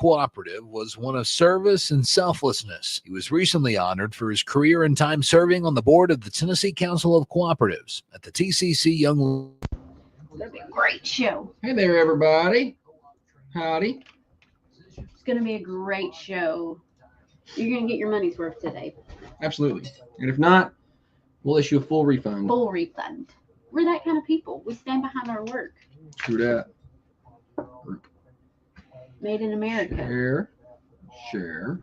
Cooperative was one of service and selflessness. He was recently honored for his career and time serving on the board of the Tennessee Council of Cooperatives at the TCC Young. That'd be a great show. Hey there, everybody. Howdy. It's going to be a great show. You're going to get your money's worth today. Absolutely. And if not, we'll issue a full refund. Full refund. We're that kind of people. We stand behind our work. True that. Group. Made in America. Share. Share.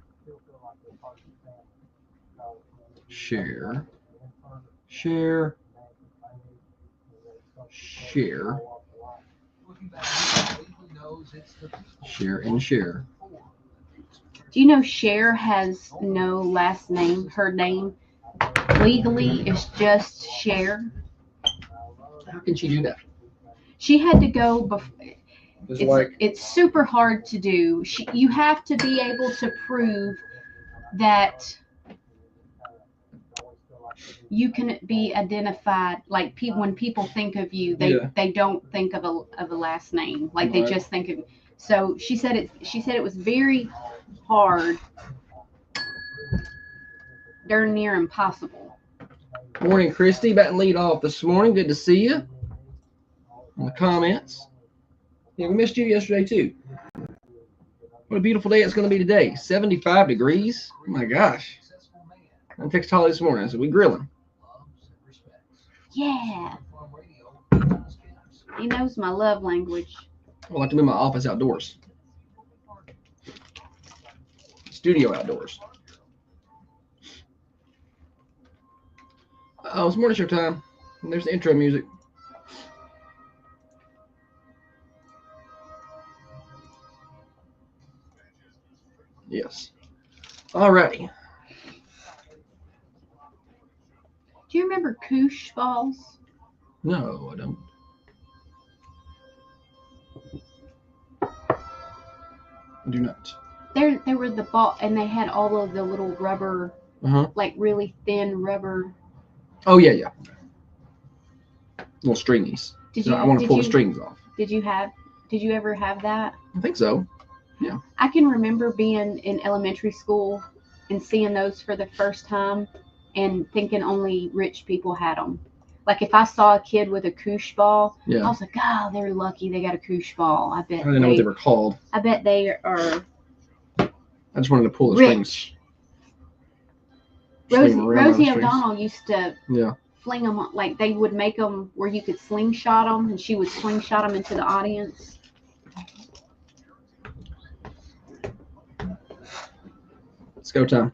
Share. Share. Share. Share and share. Do you know Cher has no last name? Her name legally is just Cher. How can she do that? She had to go before. It's super hard to do. You have to be able to prove that you can be identified. Like when people think of you, they don't think of a last name. Like they just think of. So she said it was very hard, darn near impossible. Morning, Christy. Batting lead off this morning. Good to see you. In the comments. Yeah, we missed you yesterday too. What a beautiful day it's going to be today. 75 degrees. Oh my gosh. I texted Holly this morning. I said, we grilling. Yeah. He knows my love language. I like to move my office outdoors. Studio outdoors. Oh, it's morning show time. And there's the intro music. Yes. Alrighty. Do you remember Koosh balls? No, I don't. I do not. They were the ball, and they had all of the little rubber, like really thin rubber. Oh yeah. Little stringies. I want to pull the strings off. Did you ever have that? I think so. Yeah. I can remember being in elementary school and seeing those for the first time and thinking only rich people had them. Like if I saw a kid with a Koosh ball, I was like, oh, they're lucky they got a Koosh ball. I didn't know what they were called. I bet they are. I just wanted to pull the rich. strings. Rosie O'Donnell used to Yeah. fling them, like they would make them where you could slingshot them, and she would slingshot them into the audience. Let's go time.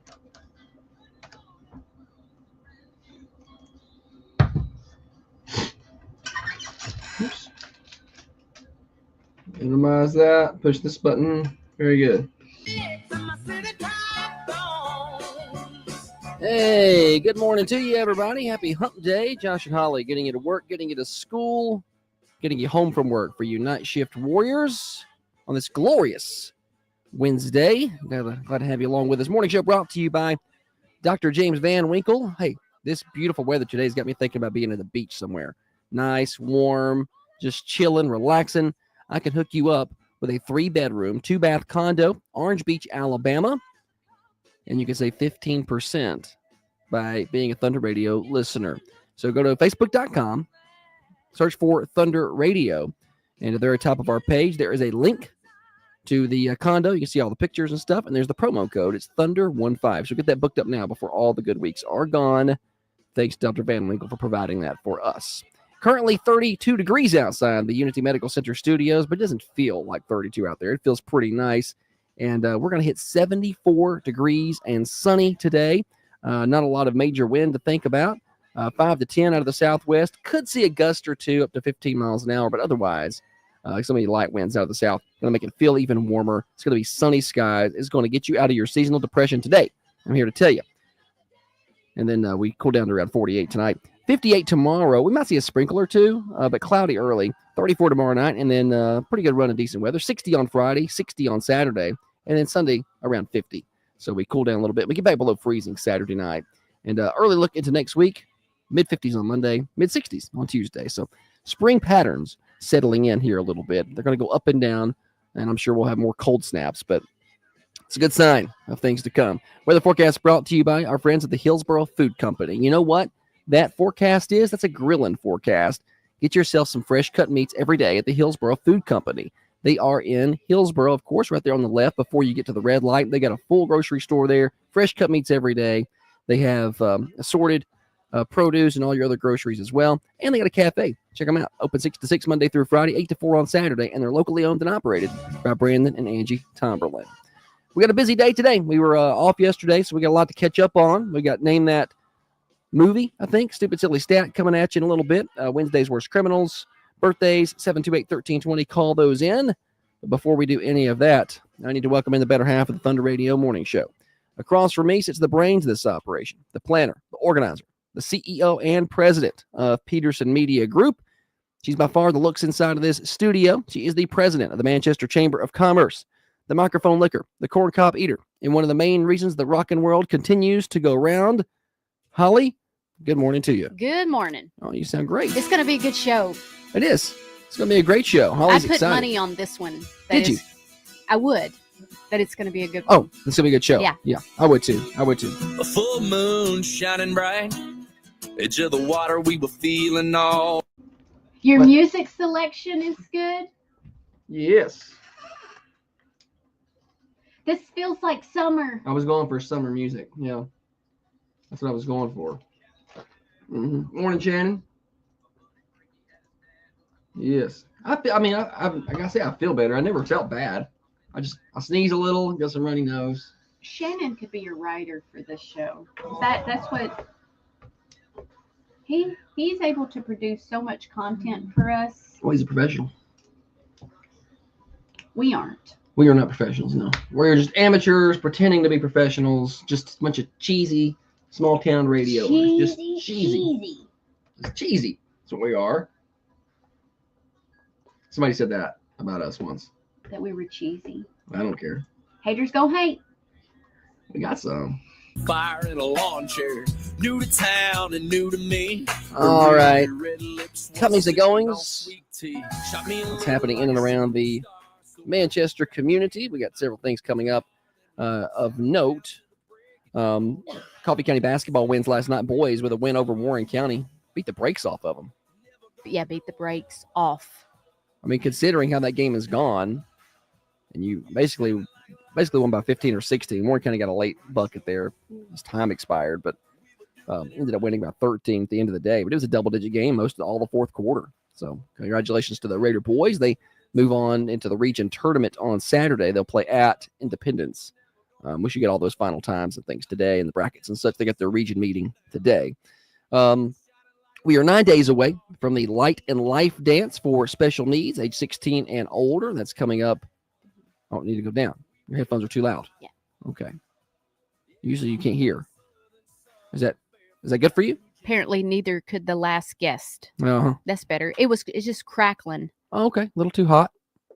Oops. Minimize that. Push this button. Very good. Hey, good morning to you, everybody. Happy hump day. Josh and Holly getting you to work, getting you to school, getting you home from work for you night shift warriors on this glorious Wednesday. Glad to have you along with us. Morning show brought to you by Dr. James Van Winkle. Hey, this beautiful weather today has got me thinking about being at the beach somewhere. Nice, warm, just chilling, relaxing. I can hook you up with a 3-bedroom, 2-bath condo, Orange Beach, Alabama. And you can save 15% by being a Thunder Radio listener. So go to facebook.com, search for Thunder Radio. And at the very top of our page, there is a link to the condo. You can see all the pictures and stuff. And there's the promo code. It's Thunder15. So get that booked up now before all the good weeks are gone. Thanks, Dr. Van Winkle, for providing that for us. Currently 32 degrees outside the Unity Medical Center studios, but it doesn't feel like 32 out there. It feels pretty nice. And we're going to hit 74 degrees and sunny today. Not a lot of major wind to think about. 5 to 10 out of the southwest. Could see a gust or two up to 15 miles an hour, but otherwise, some of the light winds out of the south. Going to make it feel even warmer. It's going to be sunny skies. It's going to get you out of your seasonal depression today. I'm here to tell you. And then we cool down to around 48 tonight. 58 tomorrow. We might see a sprinkle or two, but cloudy early. 34 tomorrow night, and then pretty good run of decent weather. 60 on Friday, 60 on Saturday, and then Sunday around 50. So we cool down a little bit. We get back below freezing Saturday night. And early look into next week, mid-50s on Monday, mid-60s on Tuesday. So spring patterns settling in here a little bit. They're going to go up and down, and I'm sure we'll have more cold snaps, but It's a good sign of things to come. Weather forecast brought to you by our friends at the Hillsboro Food Company. You know what that forecast is? That's a grilling forecast. Get yourself some fresh cut meats every day at the Hillsboro Food Company. They are in Hillsboro, of course, right there on the left before you get to the red light. They got a full grocery store there, fresh cut meats every day. They have assorted produce and all your other groceries as well. And they got a cafe. Check them out. Open 6 to 6 Monday through Friday, 8 to 4 on Saturday. And they're locally owned and operated by Brandon and Angie Tomberlin. We got a busy day today. We were off yesterday, so we got a lot to catch up on. We got Name That Movie, I think. Stupid Silly Stat coming at you in a little bit. Wednesday's Worst Criminals. Birthdays, 728-1320. Call those in. But before we do any of that, I need to welcome in the better half of the Thunder Radio Morning Show. Across from me sits the brains of this operation, the planner, the organizer, the CEO and president of Peterson Media Group. She's by far the looks inside of this studio. She is the president of the Manchester Chamber of Commerce, the microphone licker, the corn cob eater, and one of the main reasons the rockin' world continues to go round. Holly, good morning to you. Good morning. Oh, you sound great. It's going to be a good show. It is. It's going to be a great show. Holly's I put excited. money on this one. Did you? I would. That it's going to be a good one. Oh, it's going to be a good show. Yeah, I would too. A full moon shining bright, edge of the water we were feeling all. Your What? music selection is good. Yes. This feels like summer. I was going for summer music. Yeah. That's what I was going for. Morning, Shannon. Yes. I gotta say I feel better. I never felt bad. I sneeze a little, got some runny nose. Shannon could be your writer for this show. That's what he's able to produce so much content for us. Well, he's a professional. We aren't. We are not professionals, no. We're just amateurs pretending to be professionals. Just a bunch of cheesy small town radio. Just cheesy. It's cheesy. That's what we are. Somebody said that about us once. That we were cheesy. I don't care. Haters go hate. We got some. Fire in a lawn chair, new to town and new to me. All right. Red lips, Comings and goings. sweet tea. Shot me a What's happening in and around the Manchester community? We got several things coming up of note. Coffee County basketball wins last night. Boys with a win over Warren County. Beat the brakes off of them. Yeah, beat the brakes off. I mean, considering how that game has gone, and you basically won by 15 or 16. Warren County got a late bucket there. His time expired, but ended up winning by 13 at the end of the day. But it was a double-digit game most of all the fourth quarter. So congratulations to the Raider boys. They move on into the region tournament on Saturday. They'll play at Independence. We should get all those final times and things today and the brackets and such. They got their region meeting today. We are 9 days away from the Light and Life dance for special needs, age 16 and older. That's coming up. I don't need to go down. Your headphones are too loud. Yeah. Okay. Usually you can't hear. Is that good for you? Apparently, neither could the last guest. Uh-huh. That's better. It's just crackling. Oh, okay. A little too hot.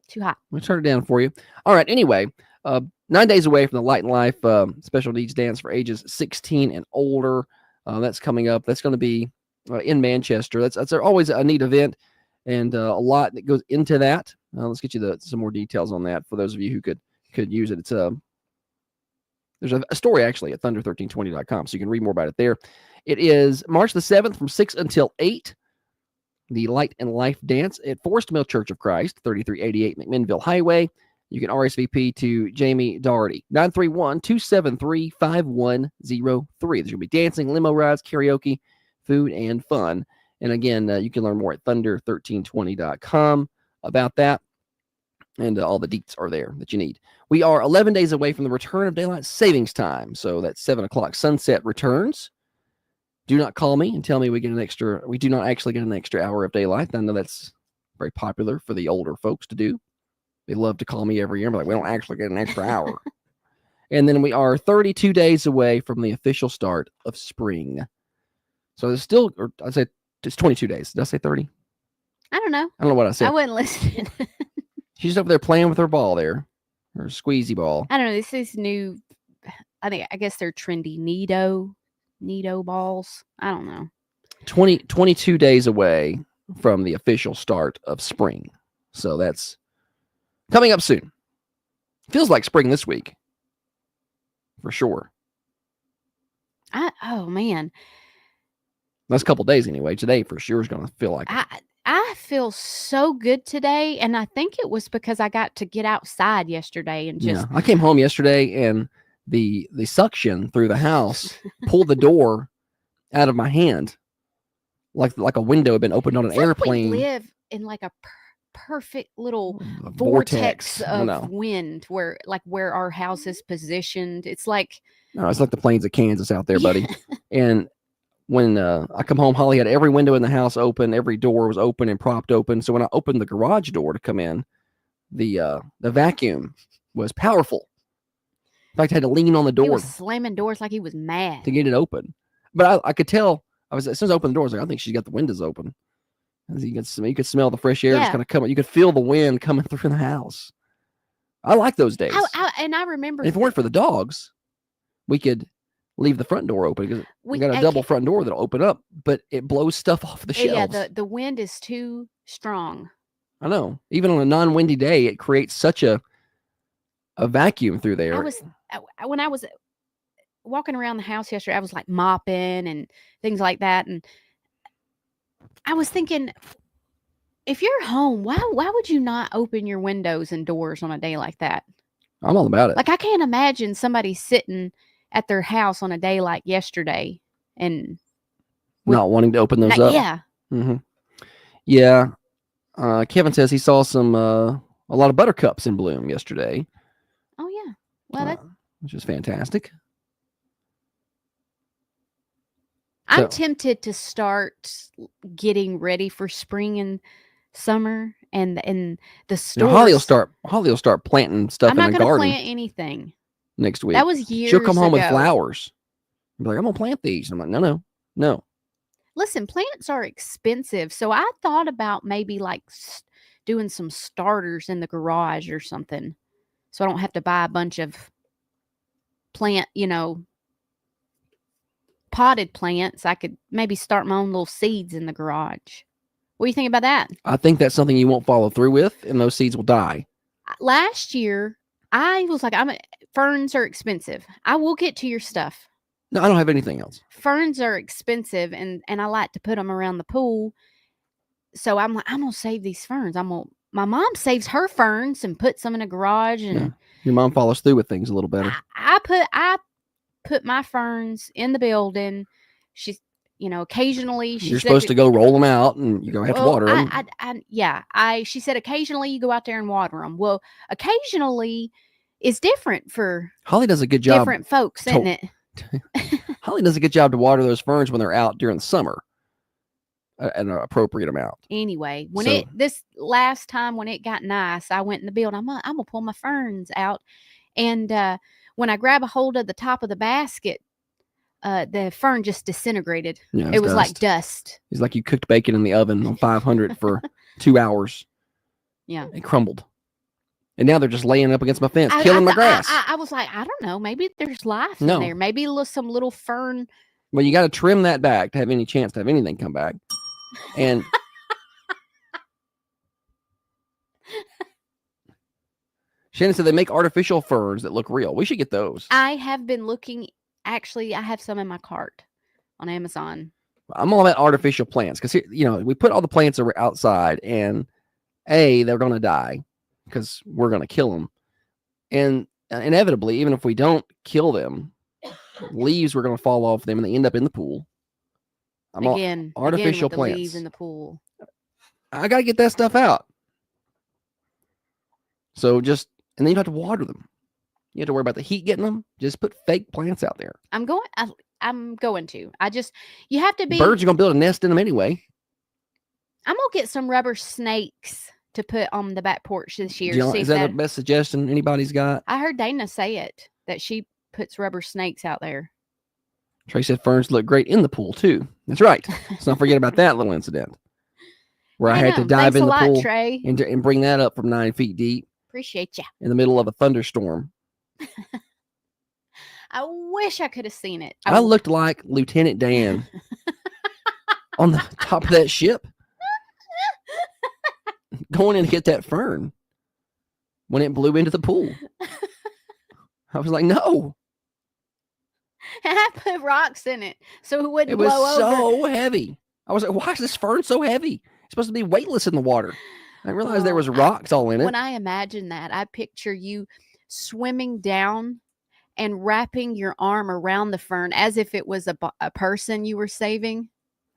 Too hot. We'll turn it down for you. All right. Anyway, 9 days away from the Light and Life special needs dance for ages 16 and older. That's coming up. That's going to be in Manchester. That's always a neat event, and a lot that goes into that. Let's get you some more details on that for those of you who could use it. It's there's a story actually at thunder1320.com, so you can read more about it there. It is March the 7th from 6 until 8. The Light and Life dance at Forest Mill Church of Christ, 3388 McMinnville Highway. You can RSVP to Jamie Doherty, 931-273-5103. There's going to be dancing, limo rides, karaoke, food, and fun. And again, you can learn more at thunder1320.com about that. And all the deets are there that you need. We are 11 days away from the return of daylight savings time. So that's 7 o'clock sunset returns. Do not call me and tell me we do not actually get an extra hour of daylight. I know that's very popular for the older folks to do. They love to call me every year. Like, we don't actually get an extra hour. And then we are 32 days away from the official start of spring. So there's still, or I'd say it's 22 days. Did I say 30? I don't know. I don't know what I said. I wasn't listening. She's over there playing with her ball there, her squeezy ball. I don't know. This is new. I guess they're trendy Nido balls. I don't know. 22 days away from the official start of spring. So that's coming up soon. Feels like spring this week. for sure. Oh man, Last couple days anyway. Today for sure is going to feel like it. I feel so good today, and I think it was because I got to get outside yesterday and just I came home yesterday and the suction through the house pulled the door out of my hand, like a window had been opened on an it's like airplane. we live in like a perfect little A vortex I know. of wind where our house is positioned. It's like No, it's like the plains of Kansas out there, buddy. And when I come home, Holly had every window in the house open, every door was open and propped open. So when I opened the garage door to come in, the vacuum was powerful. In fact, I had to lean on the he door was slamming doors like he was mad. to get it open. But I could tell. As soon as I opened the doors, I think she's got the windows open. As you could smell the fresh air just kind of coming. You could feel the wind coming through the house. I like those days. I remember And if it weren't for the dogs, we could leave the front door open because we got a double front door that'll open up, but it blows stuff off the shelves. Yeah, the wind is too strong. I know. Even on a non-windy day, it creates such a vacuum through there. When I was walking around the house yesterday, I was like mopping and things like that, and I was thinking, if you're home, why would you not open your windows and doors on a day like that? I'm all about it. Like, I can't imagine somebody sitting at their house on a day like yesterday and not wanting to open those up. Yeah. Mm-hmm. Yeah. Kevin says he saw a lot of buttercups in bloom yesterday. Oh yeah. Well, which is fantastic. I'm tempted to start getting ready for spring and summer and the stores. Holly will start planting stuff in the garden. I'm not going to plant anything next week. That was years She'll come home ago. with flowers. Be like, I'm going to plant these. I'm like, no. Listen, plants are expensive. So I thought about maybe like doing some starters in the garage or something. So I don't have to buy a bunch of potted plants. I could maybe start my own little seeds in the garage. What do you think about that? I think that's something you won't follow through with, and those seeds will die. Last year, I was like, ferns are expensive. I will get to your stuff. No, I don't have anything else. Ferns are expensive, and I like to put them around the pool. So I'm like, I'm gonna save these ferns. My mom saves her ferns and puts them in a garage, and your mom follows through with things a little better. I put my ferns in the building. She's, occasionally you're supposed to go roll them out, and you have to water them. She said occasionally you go out there and water them. Well, occasionally is different for Holly does a good job. Different folks, isn't it? Holly does a good job to water those ferns when they're out during the summer at an appropriate amount. Anyway, this last time when it got nice, I went in the building. I'm gonna pull my ferns out, and when I grab a hold of the top of the basket, the fern just disintegrated. Yeah, it was like dust. It's like you cooked bacon in the oven on 500 for 2 hours. Yeah, it crumbled. And now they're just laying up against my fence, killing my grass. I was like, I don't know. Maybe there's life in there. Maybe some little fern. Well, you got to trim that back to have any chance to have anything come back. And Shannon said they make artificial ferns that look real. We should get those. I have been looking. Actually, I have some in my cart on Amazon. I'm all about artificial plants because, we put all the plants outside and they're going to die because we're going to kill them. And inevitably, even if we don't kill them, leaves were going to fall off them and they end up in the pool. Artificial plants. Leaves in the pool. I got to get that stuff out. So and then you have to water them. You have to worry about the heat getting them. Just put fake plants out there. I'm going to. You have to be. Birds are going to build a nest in them anyway. I'm going to get some rubber snakes to put on the back porch this year. Is that the best suggestion anybody's got? I heard Dana say it, that she puts rubber snakes out there. Trey said ferns look great in the pool too. That's right. Let's not forget about that little incident where I had to dive in the pool Trey. and bring that up from 9 feet deep. Appreciate you. In the middle of a thunderstorm. I wish I could have seen it. I looked like Lieutenant Dan on the top of that ship going in to get that fern when it blew into the pool. I was like, no. And I put rocks in it so it wouldn't It was blow over. so heavy. I was like, why is this fern so heavy? It's supposed to be weightless in the water. I realized there was rocks all in it. When I imagine that, I picture you swimming down and wrapping your arm around the fern as if it was a person you were saving.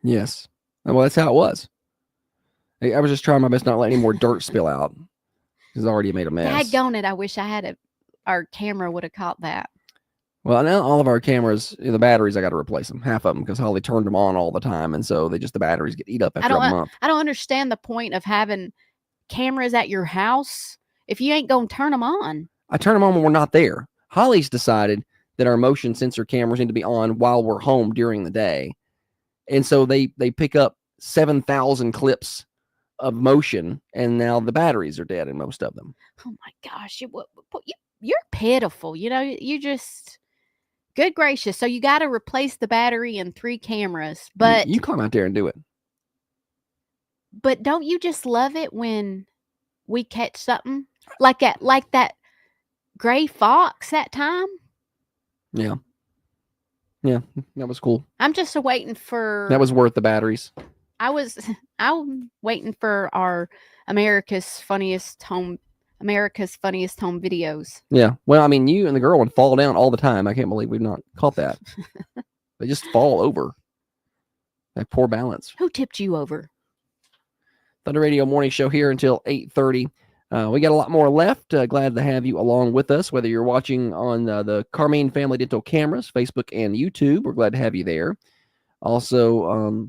Yes. Well, that's how it was. I was just trying my best not to let any more dirt spill out. It's already made a mess. Daggone it. I wish I had our camera would have caught that. Well, now all of our cameras, the batteries, I got to replace them, half of them, because Holly turned them on all the time, and so the batteries get eat up after a month. I don't understand the point of having cameras at your house if you ain't gonna turn them on. I turn them on when we're not there. Holly's decided that our motion sensor cameras need to be on while we're home during the day, and so they pick up 7,000 clips of motion, and now the batteries are dead in most of them. Oh my gosh, you're pitiful. You just. Good gracious. So you got to replace the battery in 3 cameras, but you come out there and do it. But don't you just love it when we catch something like that gray fox that time? Yeah. Yeah, that was cool. I'm just waiting for. That was worth the batteries. I'm waiting for our America's Funniest Home videos. Yeah. Well, I mean, you and the girl would fall down all the time. I can't believe we've not caught that. They just fall over. They have poor balance. Who tipped you over? Thunder Radio Morning Show here until 8:30. We got a lot more left. Glad to have you along with us, whether you're watching on the Carmine Family Dental cameras, Facebook and YouTube. We're glad to have you there. Also,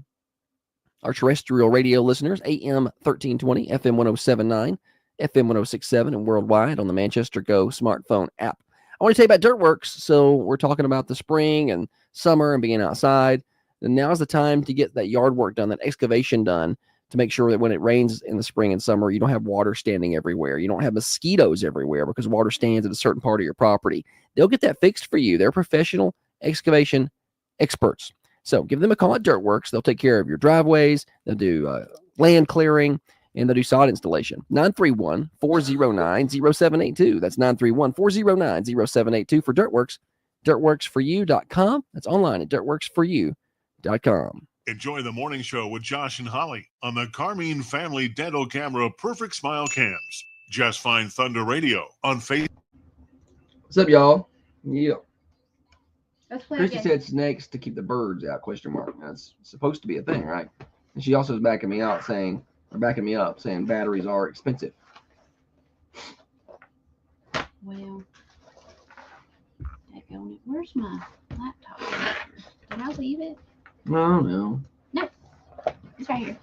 our terrestrial radio listeners, AM 1320, FM 1079. FM 1067 and worldwide on the Manchester Go smartphone app. I want to tell you about Dirtworks. So we're talking about the spring and summer and being outside. And now's the time to get that yard work done, that excavation done, to make sure that when it rains in the spring and summer, you don't have water standing everywhere. You don't have mosquitoes everywhere because water stands at a certain part of your property. They'll get that fixed for you. They're professional excavation experts. So give them a call at Dirtworks. They'll take care of your driveways. They'll do land clearing. And they'll do sod installation. 931-409-0782. That's 931-409-0782 for Dirtworks. Dirtworksforyou.com. That's online at dirtworksforyou.com. Enjoy the morning show with Josh and Holly on the Carmine Family Dental Camera Perfect Smile Cams. Just find Thunder Radio on Facebook. What's up, y'all? Yeah. Let's play Christy again. said snakes to keep the birds out, question mark. That's supposed to be a thing, right? And she also is backing me up saying batteries are expensive. Well, where's my laptop? Did I leave it? No. No, it's right here.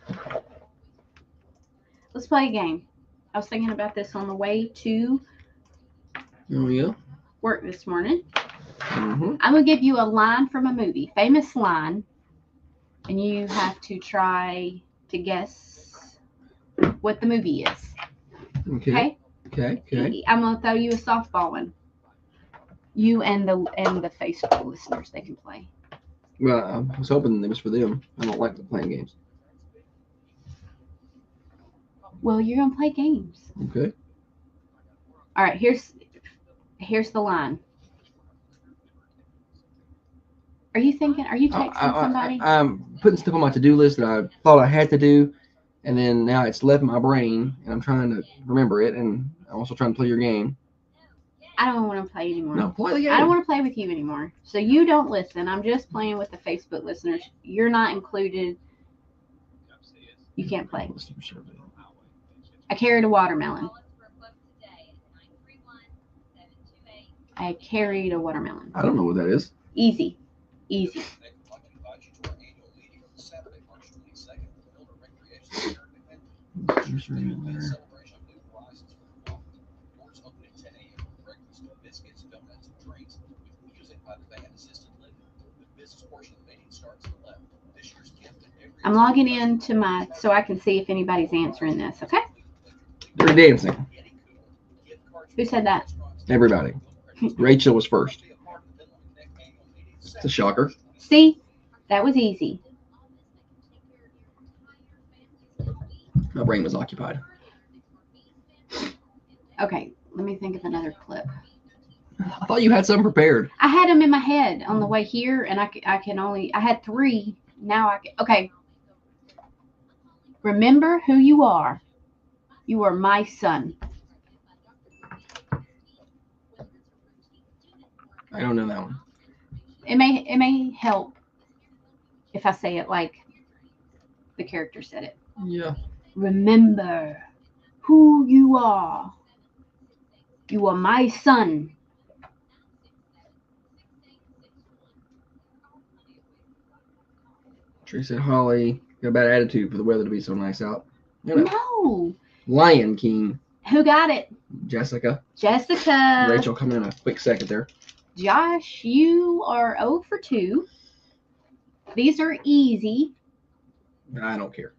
Let's play a game. I was thinking about this on the way to work this morning. Mm-hmm. I'm going to give you a line from a movie, famous line, and you have to try to guess what the movie is. Okay? Okay. I'm going to throw you a softball one. You and the Facebook listeners, they can play. Well, I was hoping it was for them. I don't like playing games. Well, you're going to play games. Okay. All right, here's the line. Are you texting somebody? I'm putting stuff on my to-do list that I thought I had to do, and then now it's left my brain, and I'm trying to remember it, and I'm also trying to play your game. I don't want to play anymore. No, play the game. I don't want to play with you anymore. So you don't listen. I'm just playing with the Facebook listeners. You're not included. You can't play. I carried a watermelon. I carried a watermelon. I don't know what that is. Easy. I'm logging in so I can see if anybody's answering this, okay? They're dancing. Who said that? Everybody. Rachel was first. It's a shocker. See? That was easy. My brain was occupied. Okay, let me think of another clip. I thought you had some prepared. I had them in my head on the way here, and I had 3. Now okay. Remember who you are. You are my son. I don't know that one. It may help if I say it like the character said it. Yeah. Remember who you are. You are my son. Tree said, Holly, got a bad attitude for the weather to be so nice out. No. Lion King. Who got it? Jessica. Jessica. Rachel coming in a quick second there. Josh, you are 0 for 2. These are easy. I don't care.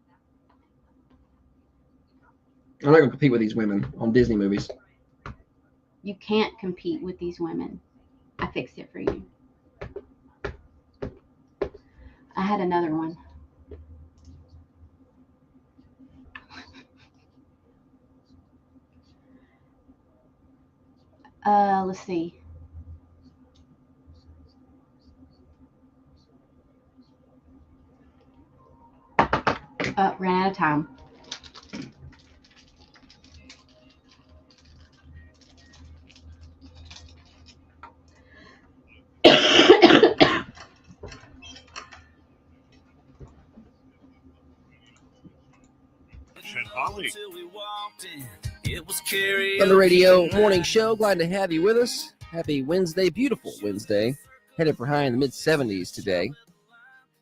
I'm not going to compete with these women on Disney movies. You can't compete with these women. I fixed it for you. I had another one. Let's see. Ran out of time. And Holly. Thunder Radio Morning Show. Glad to have you with us. Happy Wednesday. Beautiful Wednesday. Headed for high in the mid-70s today.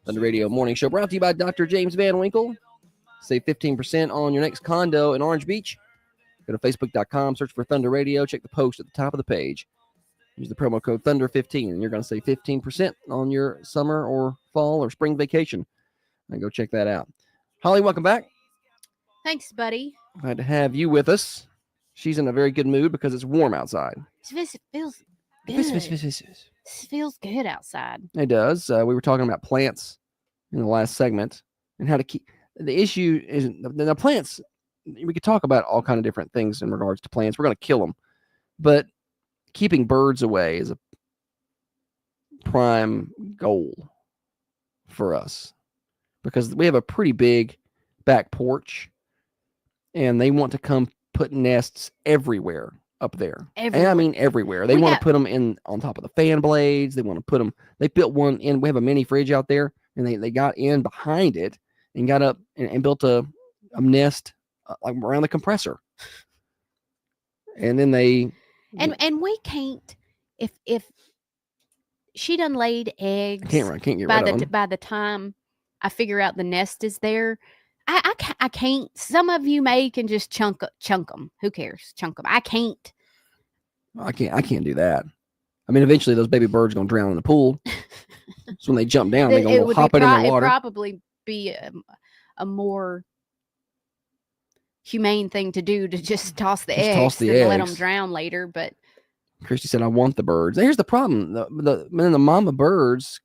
Thunder Radio Morning Show brought to you by Dr. James Van Winkle. Save 15% on your next condo in Orange Beach. Go to Facebook.com, search for Thunder Radio. Check the post at the top of the page. Use the promo code Thunder15, and you're going to save 15% on your summer or fall or spring vacation. And go check that out. Holly, welcome back. Thanks, buddy. Glad to have you with us. She's in a very good mood because it's warm outside. It feels good. Feels good outside. It does. We were talking about plants in the last segment and how to keep. The issue is the plants. We could talk about all kind of different things in regards to plants. We're going to kill them, but keeping birds away is a prime goal for us because we have a pretty big back porch, and they want to come put nests everywhere up there. And I mean everywhere. They want to put them in on top of the fan blades. They want to put them. They built one in. We have a mini fridge out there, and they got in behind it and got up and built a nest like around the compressor. And then they and we can't if she done laid eggs. Can't get rid of them. By the time I figure out the nest is there. I can't. Some of you can just chunk them. Who cares? Chunk them. I can't. I can't do that. I mean, eventually those baby birds gonna drown in the pool. So when they jump down, they're gonna hop it in the water. It'd probably be a more humane thing to do to just toss the eggs than let them drown later. But Christy said, "I want the birds." Here's the problem: the mama birds.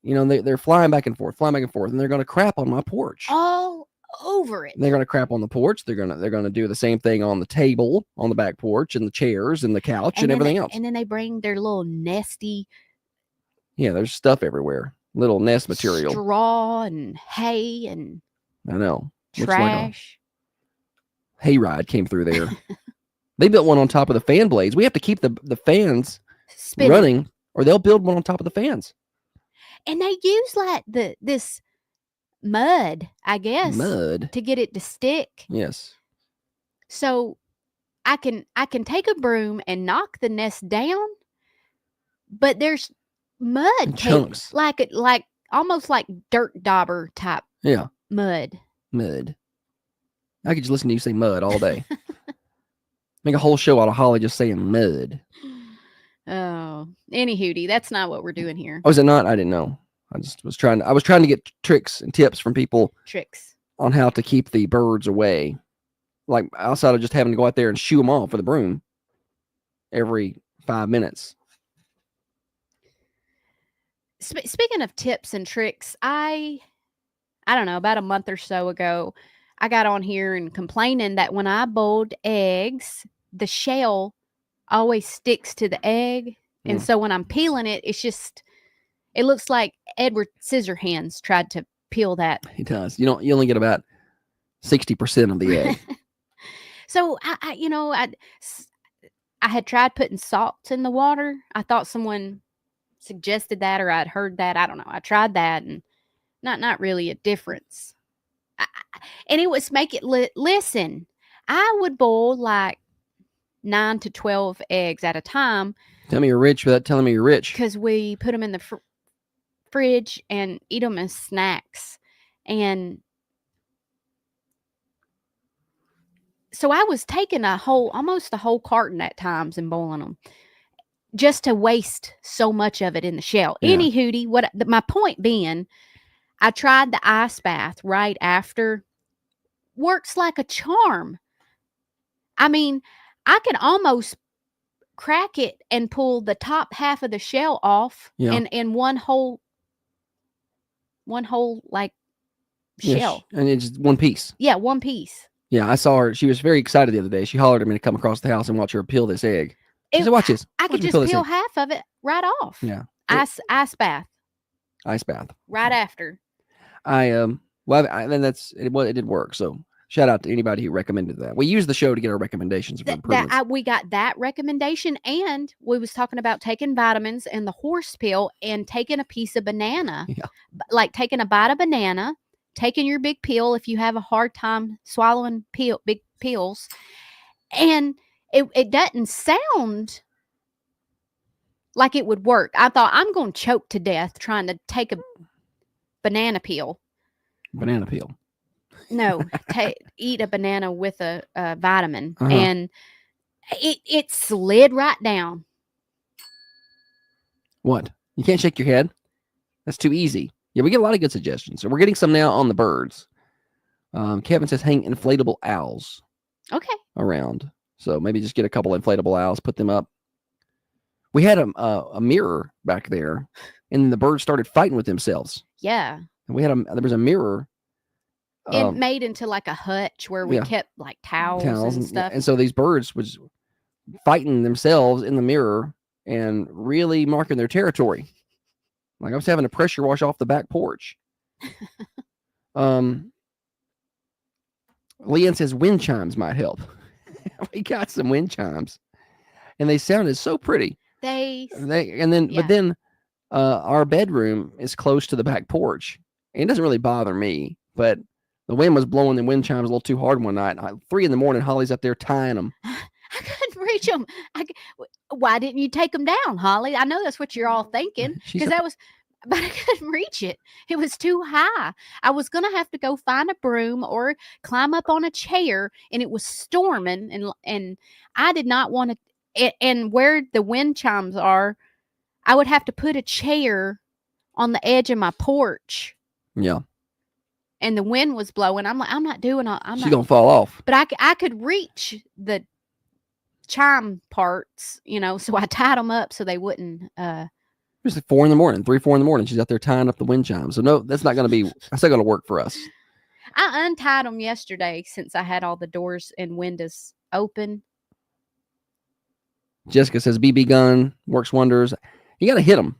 You know, they're flying back and forth, and they're going to crap on my porch. All over it. They're going to crap on the porch. They're going to do the same thing on the table, on the back porch, and the chairs, and the couch, and everything else. And then they bring their little nesty. Yeah, there's stuff everywhere. Little nest material. Straw and hay and. I know. Trash. Like hayride came through there. They built one on top of the fan blades. We have to keep the fans running, or they'll build one on top of the fans. And they use like this mud, I guess, to get it to stick. Yes. So I can take a broom and knock the nest down, but there's mud chunks, like almost like dirt dauber type. Yeah. Mud. I could just listen to you say mud all day. Make a whole show out of Holly just saying mud. Oh, any hootie. That's not what we're doing here. Oh, is it not? I didn't know. I was trying to get tricks and tips from people on how to keep the birds away. Like outside of just having to go out there and shoo them off with a broom every 5 minutes. Speaking of tips and tricks, I don't know, about a month or so ago, I got on here and complaining that when I boiled eggs, the shell always sticks to the egg. And so when I'm peeling it, it looks like Edward Scissorhands tried to peel that. He does. You only get about 60% of the egg. So I had tried putting salt in the water. I thought someone suggested that, or I'd heard that. I don't know. I tried that, and not really a difference. And it was listen, I would boil like 9 to 12 eggs at a time. Tell me you're rich without telling me you're rich. Because we put them in the fridge and eat them as snacks. And so I was taking almost a whole carton at times and boiling them just to waste so much of it in the shell. Yeah. Any hootie, my point being, I tried the ice bath right after. Works like a charm. I mean, I could almost crack it and pull the top half of the shell off in one whole like shell. And it's just one piece. Yeah, one piece. Yeah, I saw her. She was very excited the other day. She hollered at me to come across the house and watch her peel this egg. She said, watch this. I could just peel half of it right off. Yeah. Ice bath. Ice bath. Right after. Then it did work. So shout out to anybody who recommended that. We use the show to get our recommendations for improvements. We got that recommendation, and we was talking about taking vitamins and the horse pill and taking a piece of banana. Yeah. Like taking a bite of banana, taking your big pill if you have a hard time swallowing big pills. And it doesn't sound like it would work. I thought, I'm going to choke to death trying to take a banana peel. Banana peel. No, eat a banana with a vitamin. Uh-huh. And it slid right down. What? You can't shake your head? That's too easy. Yeah, we get a lot of good suggestions. So we're getting some now on the birds. Kevin says hang inflatable owls around. So maybe just get a couple inflatable owls, put them up. We had a mirror back there, and the birds started fighting with themselves. Yeah. And there was a mirror. It made into like a hutch where we kept like towels and stuff. And so these birds was fighting themselves in the mirror and really marking their territory. Like I was having to pressure wash off the back porch. Leanne says wind chimes might help. We got some wind chimes, and they sounded so pretty. But then our bedroom is close to the back porch. And it doesn't really bother me, but the wind was blowing the wind chimes a little too hard one night. 3 a.m, Holly's up there tying them. I couldn't reach them. Why didn't you take them down, Holly? I know that's what you're all thinking, but I couldn't reach it. It was too high. I was going to have to go find a broom or climb up on a chair, and it was storming, and I did not want to. And where the wind chimes are, I would have to put a chair on the edge of my porch. Yeah. And the wind was blowing. I'm like, I'm not doing all. She's going to fall off. But I could reach the chime parts, so I tied them up so they wouldn't. It was like 4 a.m, 3, 4 a.m. She's out there tying up the wind chimes. So no, that's not going to work for us. I untied them yesterday since I had all the doors and windows open. Jessica says BB gun works wonders. You got to hit them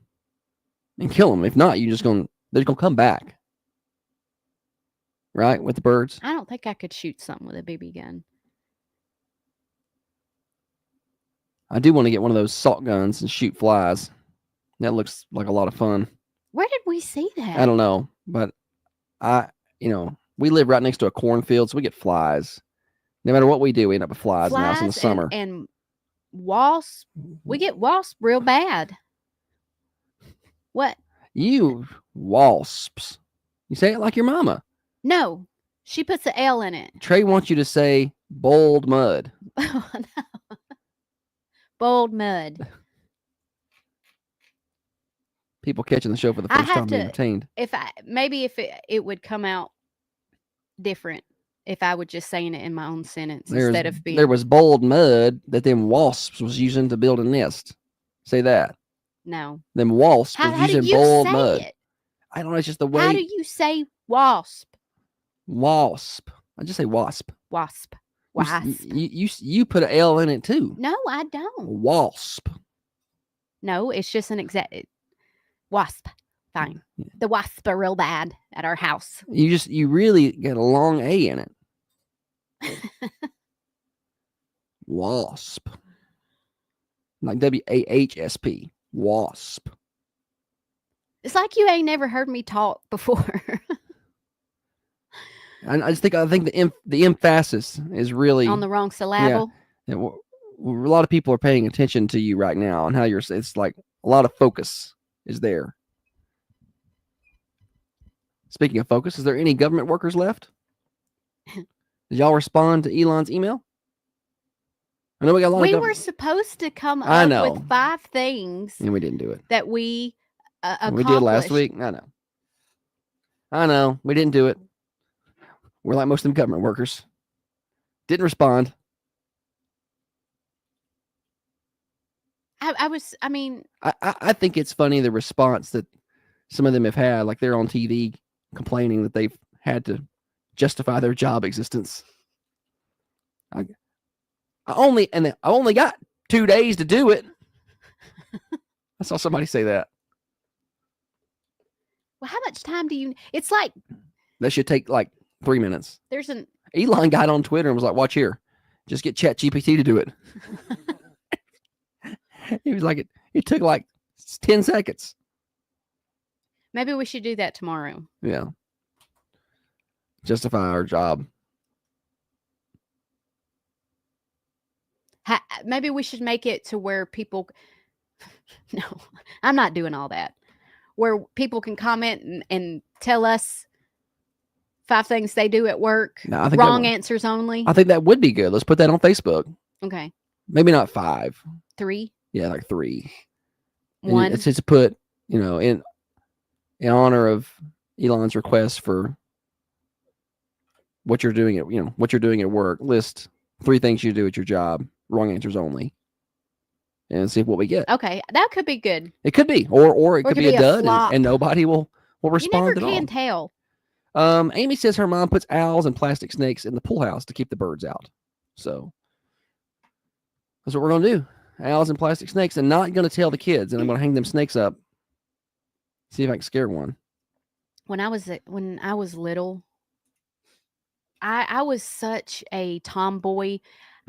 and kill them. If not, they're just going to come back. Right? With the birds. I don't think I could shoot something with a BB gun. I do want to get one of those salt guns and shoot flies. That looks like a lot of fun. Where did we see that? I don't know, but we live right next to a cornfield, so we get flies. No matter what we do, we end up with flies in the house in the summer. And wasps. We get wasps real bad. What? You wasps. You say it like your mama. No, she puts an L in it. Trey wants you to say bold mud. Oh, no. Bold mud. People catching the show for the first time being entertained. If it would come out different if I would just saying it in my own sentence instead of being. There was bold mud that them wasps was using to build a nest. Say that. No. Them wasps was using bold mud. It? I don't know. It's just the way. How do you say wasp? Wasp. I just say wasp. Wasp. Wasp. You put an L in it too. No, I don't. Wasp. No, it's just an exact wasp. Fine. Yeah. The wasps are real bad at our house. You really get a long A in it. Wasp. Like WAHSP. Wasp. It's like you ain't never heard me talk before. I think the emphasis is really On the wrong syllable. Yeah, a lot of people are paying attention to you right now and how it's like a lot of focus is there. Speaking of focus, is there any government workers left? Did y'all respond to Elon's email? I know we got a lot We of were supposed to come I up know. with 5 things and we didn't do it. that we We did last accomplished. week. I know. We didn't do it. We're like most of them government workers. Didn't respond. I think it's funny the response that some of them have had, like they're on TV complaining that they've had to justify their job existence. I only got 2 days to do it. I saw somebody say that. Well, how much time do you? It's like That should take like 3 minutes. there's an. Elon got on Twitter and was like, "Watch here, just get ChatGPT to do it." He was like, it took like 10 seconds. Maybe we should do that tomorrow. Yeah. Justify our job. Maybe we should make it to where people. No, I'm not doing all that. Where people can comment and tell us 5 things they do at work. No, I think wrong answers only. I think that would be good. Let's put that on Facebook. Okay. Maybe not 5. 3. Yeah, like 3. 1. It's just put, in honor of Elon's request for what you're doing at work. List 3 things you do at your job. Wrong answers only. And see what we get. Okay, that could be good. It could be, or it could be a dud, flop. and nobody will respond You never at can all. tell. Amy says her mom puts owls and plastic snakes in the pool house to keep the birds out. So that's what we're gonna do. Owls and plastic snakes, and not gonna tell the kids. And I'm gonna hang them snakes up. See if I can scare one. When I was little, I was such a tomboy.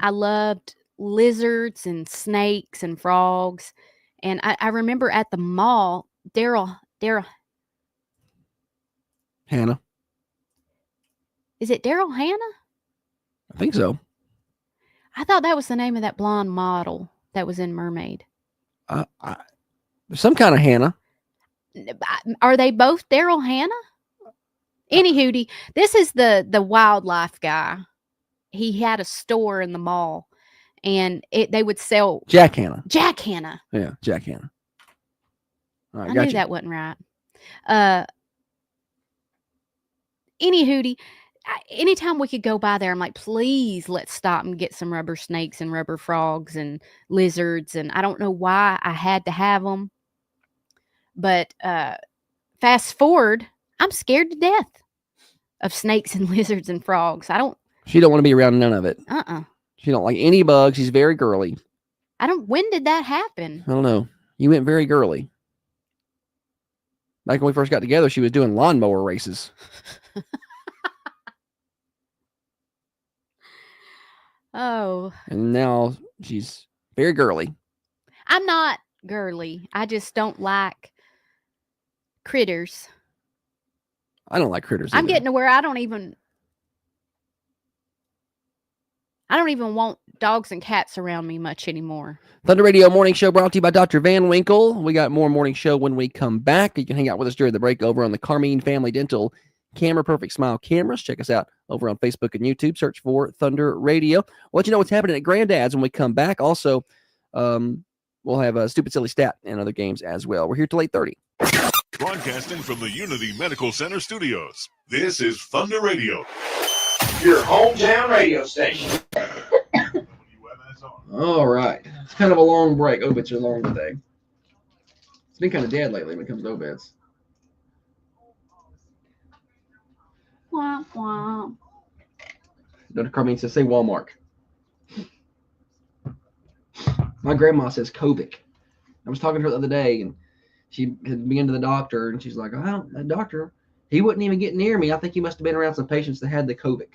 I loved lizards and snakes and frogs. And I remember at the mall, Daryl, Hannah. is it Daryl Hannah? I think so. I thought that was the name of that blonde model that was in Mermaid. Some kind of Hannah. Are they both Daryl Hannah? Anywho, this is the wildlife guy. He had a store in the mall, and they would sell Jack Hannah. Jack Hannah. Yeah, Jack Hannah. All right, I got knew you. that wasn't right. Anywho, anytime we could go by there, I'm like, please, let's stop and get some rubber snakes and rubber frogs and lizards. And I don't know why I had to have them, but fast forward, I'm scared to death of snakes and lizards and frogs. She don't want to be around none of it. She don't like any bugs. She's very girly. When did that happen? I don't know. You went very girly. Back when we first got together, she was doing lawnmower races. Oh. And now she's very girly. I'm not girly. I just don't like critters. I don't like critters. I'm either. getting to where I don't even want dogs and cats around me much anymore. Thunder Radio Morning Show brought to you by Dr. Van Winkle. We got more morning show when we come back. You can hang out with us during the break over on the Carmine Family Dental Camera Perfect Smile Cameras. Check us out over on Facebook and YouTube. Search for Thunder Radio. We'll let you know what's happening at Granddad's when we come back. Also, we'll have a Stupid Silly Stat and other games as well. We're here till 8:30. Broadcasting from the Unity Medical Center studios. This is Thunder Radio. Your hometown radio station. All right. It's kind of a long break. Obits are long today. It's been kind of dead lately when it comes to obits. Womp womp. Dr. Carmine says, say Walmart. My grandma says Kovic. I was talking to her the other day, and she had been to the doctor, and she's like, oh, that doctor, he wouldn't even get near me. I think he must have been around some patients that had the Kovic.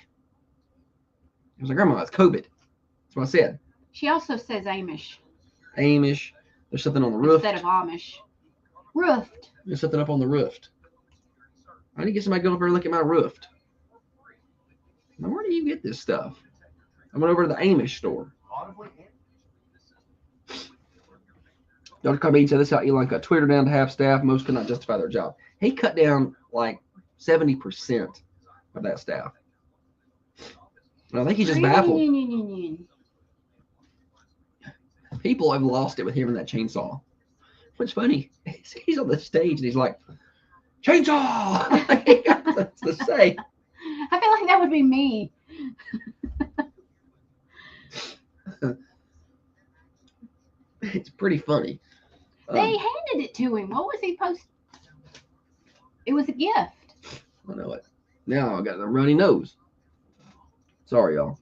I was like, Grandma, it's COVID. That's what I said. She also says Amish. Amish. There's something on the roof. Instead of Amish. Roofed. There's something up on the roof. I need to get somebody to go over and look at my roof. Now, where do you get this stuff? I went over to the Amish store. Dr. Carmine said this is how Elon cut Twitter down to half staff. Most could not justify their job. He cut down like 70% of that staff. And I think he's just baffled. People have lost it with him and that chainsaw. What's funny, he's on the stage and he's like, chainsaw! That's to say. I feel like that would be me. It's pretty funny. They handed it to him. What was he supposed? It was a gift. I know it. Now I got a runny nose. Sorry, y'all.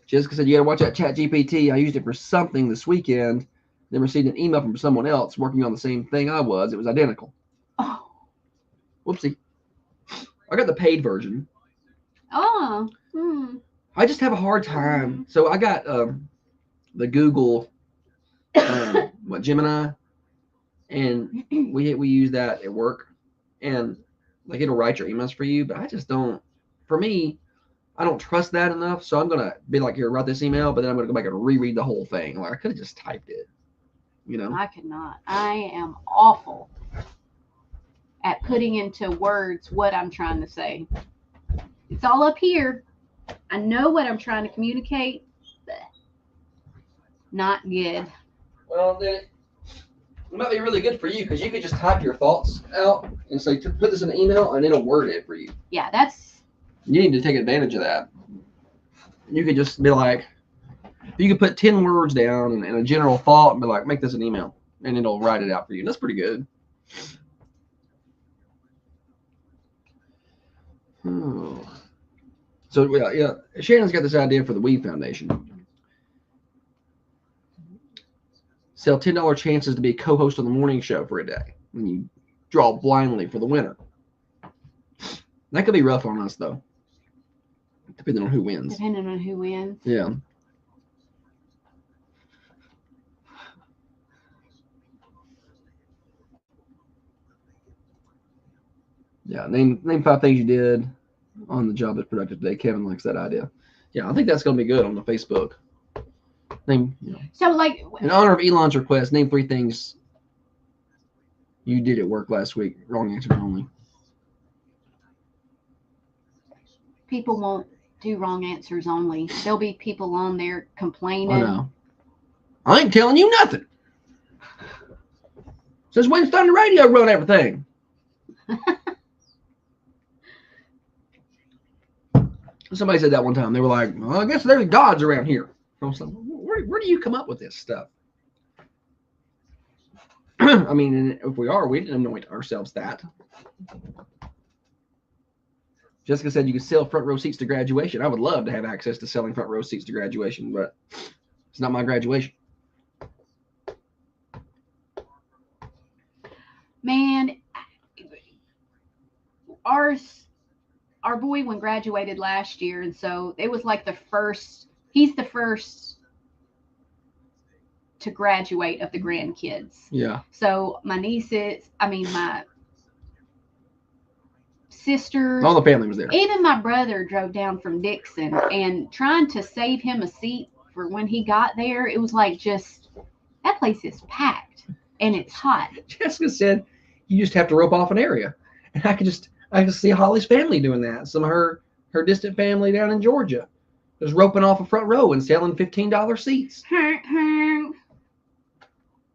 Jessica said, you got to watch that Chat GPT. I used it for something this weekend, then received an email from someone else working on the same thing I was. It was identical. Oh. Whoopsie. I got the paid version. Oh. I just have a hard time. So I got the Google, Gemini, and we use that at work. And like it'll write your emails for you, but I just don't, for me, I don't trust that enough. So I'm going to be like, here, write this email, but then I'm going to go back and reread the whole thing. Like I could have just typed it, you know? I could not. I am awful at putting into words what I'm trying to say. It's all up here. I know what I'm trying to communicate. Not good. Well, then it might be really good for you because you could just type your thoughts out and say, put this in an email and it'll word it for you. Yeah, that's. You need to take advantage of that. You could just be like, you could put 10 words down and a general thought and be like, make this an email and it'll write it out for you. That's pretty good. Oh. So yeah, Shannon's got this idea for the Weave Foundation. Sell $10 chances to be a co-host on the morning show for a day when you draw blindly for the winner. That could be rough on us though, depending on who wins. Depending on who wins. Yeah. Yeah, name 5 things you did on the job that's productive today. Kevin likes that idea. Yeah, I think that's going to be good on the Facebook. Name, you know, so like in honor of Elon's request, name 3 things you did at work last week. Wrong answer only. People won't do wrong answers only. There'll be people on there complaining. I know. I ain't telling you nothing. Since Wednesday on the radio run everything. Somebody said that one time. They were like, well, I guess there's gods around here. I was like, where do you come up with this stuff? I mean, if we are, we didn't anoint ourselves that. Jessica said you could sell front row seats to graduation. I would love to have access to selling front row seats to graduation, but it's not my graduation. Man, our boy when graduated last year, and so it was like he's the first to graduate of the grandkids. Yeah. So my sisters, all the family was there. Even my brother drove down from Dixon, and trying to save him a seat for when he got there, it was like that place is packed and it's hot. Jessica said you just have to rope off an area, and I could see Holly's family doing that. Some of her distant family down in Georgia, just roping off a front row and selling $15 seats.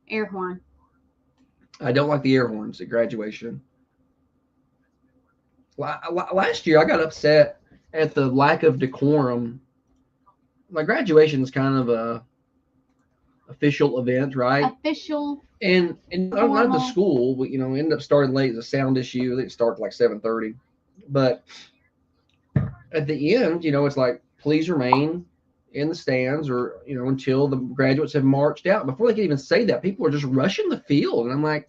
Air horn. I don't like the air horns at graduation. Last year, I got upset at the lack of decorum. My graduation is kind of a official event, right? Official. And not the school, we, ended up starting late. It's a sound issue. It started like 7:30. But at the end, it's like please remain in the stands, or until the graduates have marched out. Before they can even say that, people are just rushing the field, and I'm like,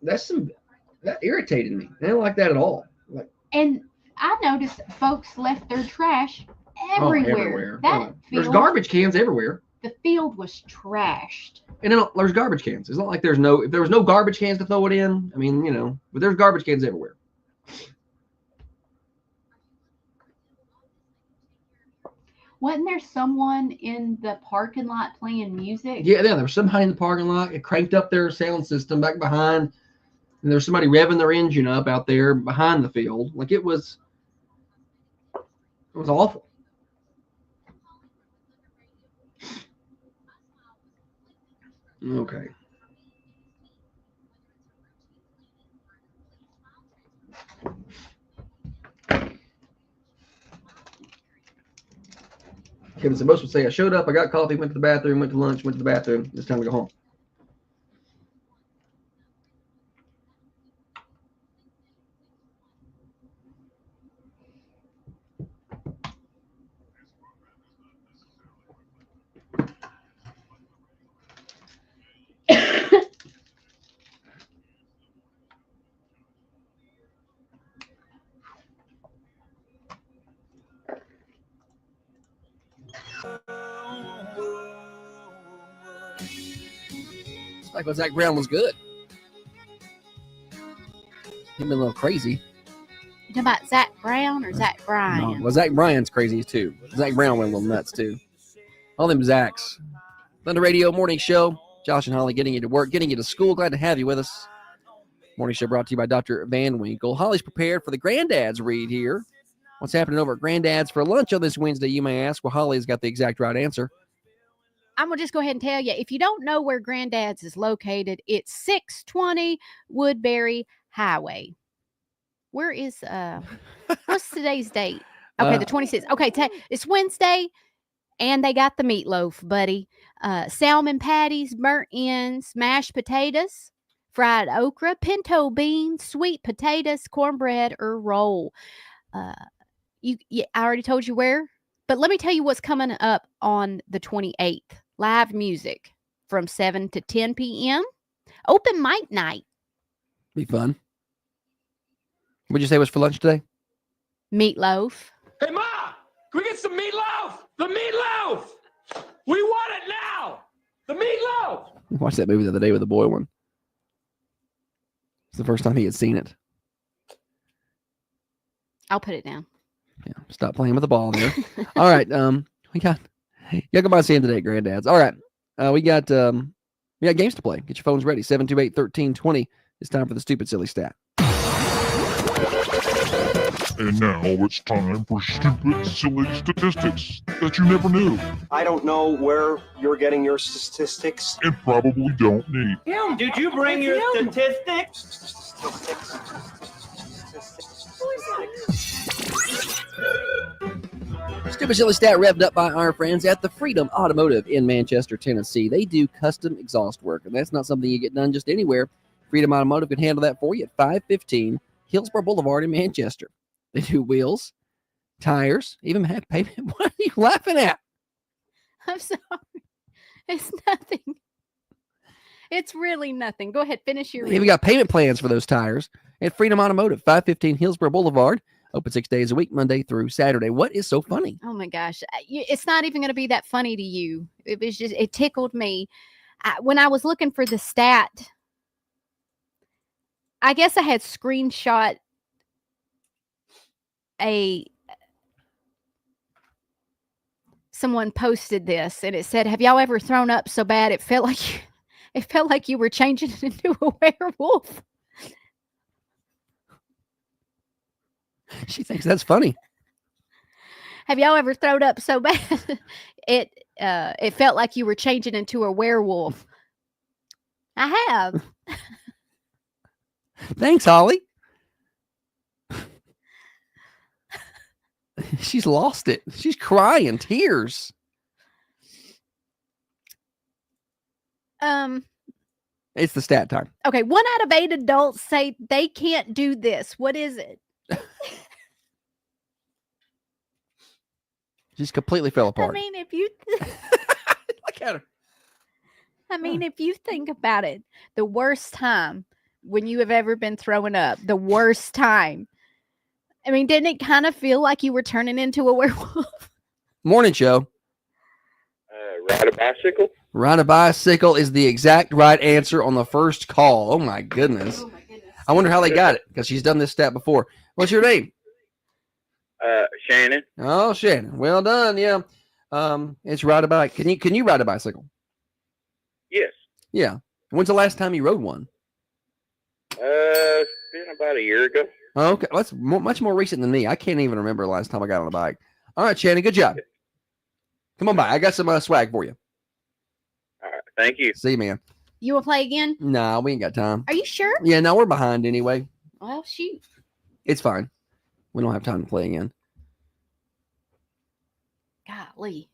that irritated me. I didn't like that at all. Like, and I noticed folks left their trash everywhere. There's garbage cans everywhere. The field was trashed. And then there's garbage cans. It's not like if there was no garbage cans to throw it in. I mean, but there's garbage cans everywhere. Wasn't there someone in the parking lot playing music? Yeah, there was somebody in the parking lot. It cranked up their sound system back behind, and there's somebody revving their engine up out there behind the field. Like, it was awful. Okay. Kevin Sabos would say, I showed up, I got coffee, went to the bathroom, went to lunch, went to the bathroom. It's time to go home. Like when Zach Brown was good. He'd been a little crazy. You talking about Zach Brown or Zach Bryan? No, well, Zach Bryan's crazy too. Zach Brown went a little nuts too. All them Zachs. Thunder Radio Morning Show. Josh and Holly getting you to work, getting you to school. Glad to have you with us. Morning Show brought to you by Dr. Van Winkle. Holly's prepared for the Granddad's read here. What's happening over at Granddad's for lunch on this Wednesday, you may ask? Well, Holly's got the exact right answer. I'm going to just go ahead and tell you, if you don't know where Granddad's is located, it's 620 Woodbury Highway. Where is, what's today's date? Okay, the 26th. Okay, it's Wednesday, and they got the meatloaf, buddy. Salmon patties, burnt ends, mashed potatoes, fried okra, pinto beans, sweet potatoes, cornbread, or roll. I already told you where, but let me tell you what's coming up on the 28th. Live music from 7 to 10 p.m. Open mic night. Be fun. What'd you say was for lunch today? Meatloaf. Hey, Ma! Can we get some meatloaf? The meatloaf! We want it now! The meatloaf! I watched that movie the other day with the boy one. It's the first time he had seen it. I'll put it down. Yeah, stop playing with the ball there. All right, we got come by seeing today, Granddad's. All right, we got games to play. Get your phones ready. 728-1320. It's time for the stupid silly stat. And now it's time for stupid silly statistics that you never knew I don't know where you're getting your statistics. and probably don't need. Kim, did you bring your statistics? Stupid silly stat revved up by our friends at the Freedom Automotive in Manchester, Tennessee. They do custom exhaust work, and that's not something you get done just anywhere. Freedom Automotive can handle that for you at 515 Hillsborough Boulevard in Manchester. They do wheels, tires, even have payment. What are you laughing at? I'm sorry. It's nothing. It's really nothing. Go ahead, finish your They even got payment plans for those tires at Freedom Automotive, 515 Hillsborough Boulevard. Open 6 days a week, Monday through Saturday. What is so funny? Oh my gosh. It's not even going to be that funny to you. It tickled me. When I was looking for the stat, I guess I had screenshot someone posted this, and it said, have y'all ever thrown up so bad it felt like you were changing into a werewolf? She thinks that's funny. Have y'all ever thrown up so bad it felt like you were changing into a werewolf? I have. Thanks, Holly. She's lost it. She's crying, tears. It's the stat time. Okay, 1 out of 8 adults say they can't do this. What is it? She's completely fell I apart. mean, if you, Look at her. I mean, if you think about it, the worst time when you have ever been throwing up, the worst time. I mean, didn't it kind of feel like you were turning into a werewolf? Morning, show. Ride a bicycle? Ride a bicycle is the exact right answer on the first call. Oh my goodness. I wonder how they got it because she's done this stat before. What's your name? Shannon. Oh, Shannon. Well done. Yeah. It's ride a bike. Can you ride a bicycle? Yes. Yeah. When's the last time you rode one? It's been about a year ago. Okay. That's much more recent than me. I can't even remember the last time I got on a bike. All right, Shannon. Good job. Come on by. I got some swag for you. All right. Thank you. See you, man. You will play again? Nah, we ain't got time. Are you sure? Yeah, no, we're behind anyway. Well, shoot. It's fine. We don't have time to play again. Golly.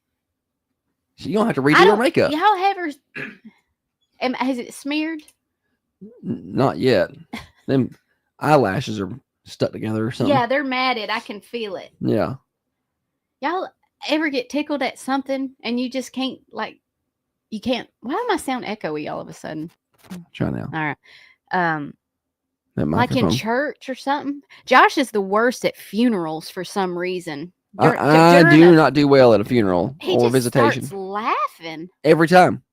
You don't have to redo her makeup. Y'all have her. Has it smeared? Not yet. Them eyelashes are stuck together or something. Yeah, they're matted. I can feel it. Yeah. Y'all ever get tickled at something and you just can't, like, you can't? Why am I sound echoey all of a sudden? Try now. All right. That Like in microphone. church or something. Josh is the worst at funerals for some reason. I do not do well at a funeral He or just visitation. starts laughing. Every time.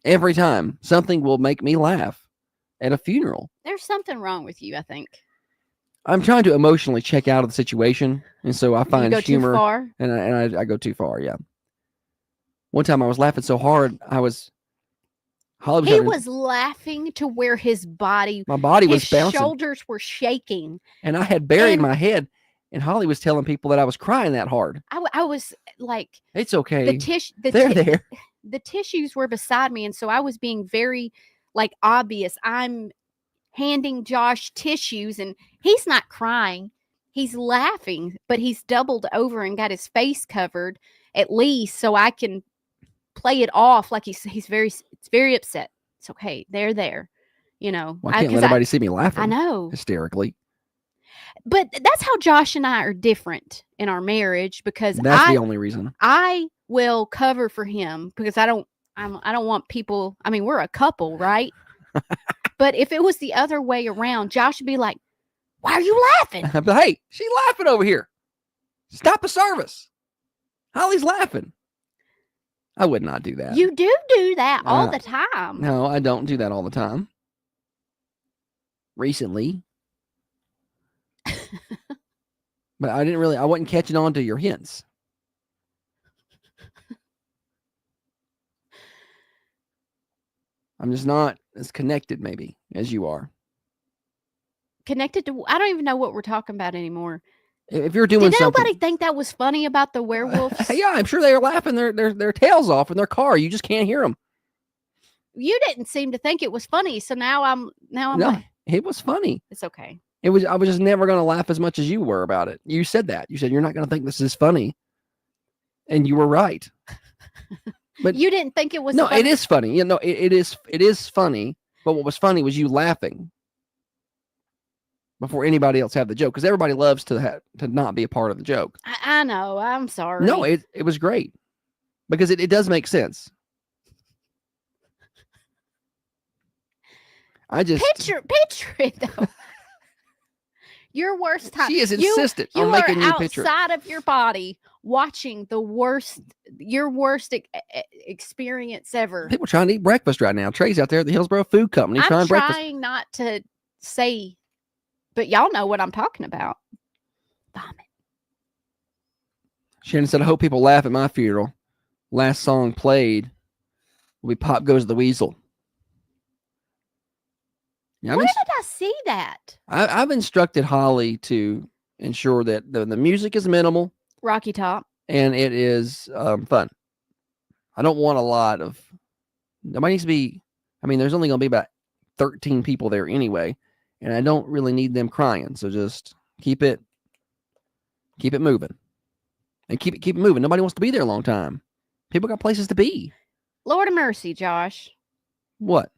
Every time. Something will make me laugh at a funeral. There's something wrong with you, I think. I'm trying to emotionally check out of the situation. And so I find you go humor. too far? And I go too far, yeah. One time I was laughing so hard, He was laughing to where his body, my body was bouncing. His shoulders were shaking. And I had buried my head. And Holly was telling people that I was crying that hard. I was like, it's okay. They're there. The tissues were beside me. And so I was being very like obvious. I'm handing Josh tissues and he's not crying. He's laughing, but he's doubled over and got his face covered at least so I can play it off like he's very upset. It's okay. They're there. You know. Well, I can't let anybody see me laughing. I know. Hysterically. But that's how Josh and I are different in our marriage because that's the only reason. I will cover for him because I don't want people. I mean, we're a couple, right? But if it was the other way around, Josh would be like, "Why are you laughing?" But hey, she's laughing over here. Stop a service. Holly's laughing. I would not do that. You do that all the time. No, I don't do that all the time. Recently. But I wasn't catching on to your hints. I'm just not as connected maybe as you are. Connected to, I don't even know what we're talking about anymore. If you're doing Did something. nobody think that was funny about the werewolves? Yeah, I'm sure they were laughing their tails off in their car. You just can't hear them. You didn't seem to think it was funny, so now I'm No, like, it was funny. it's okay. I was just never going to laugh as much as you were about it. You said that. You said you're not going to think this is funny. And you were right. But you didn't think it was No, funny? it is funny. You know, it is funny, but what was funny was you laughing before anybody else had the joke because everybody loves to not be a part of the joke. I know. I'm sorry. No, it was great because it does make sense. I just picture it though. Your worst time. She is insistent on making you picture it. Outside of your body, watching your worst experience ever. People trying to eat breakfast right now. Trey's out there at the Hillsborough Food Company I'm trying breakfast. trying not to say, but y'all know what I'm talking about. Vomit. Shannon said, I hope people laugh at my funeral. Last song played will be Pop Goes the Weasel. Yeah, Where did I see that? I've instructed Holly to ensure that the music is minimal. Rocky Top. And it is fun. I don't want a lot of... Nobody needs to be... I mean, there's only going to be about 13 people there anyway. And I don't really need them crying. So just keep it moving. And keep it moving. Nobody wants to be there a long time. People got places to be. Lord of mercy, Josh. What?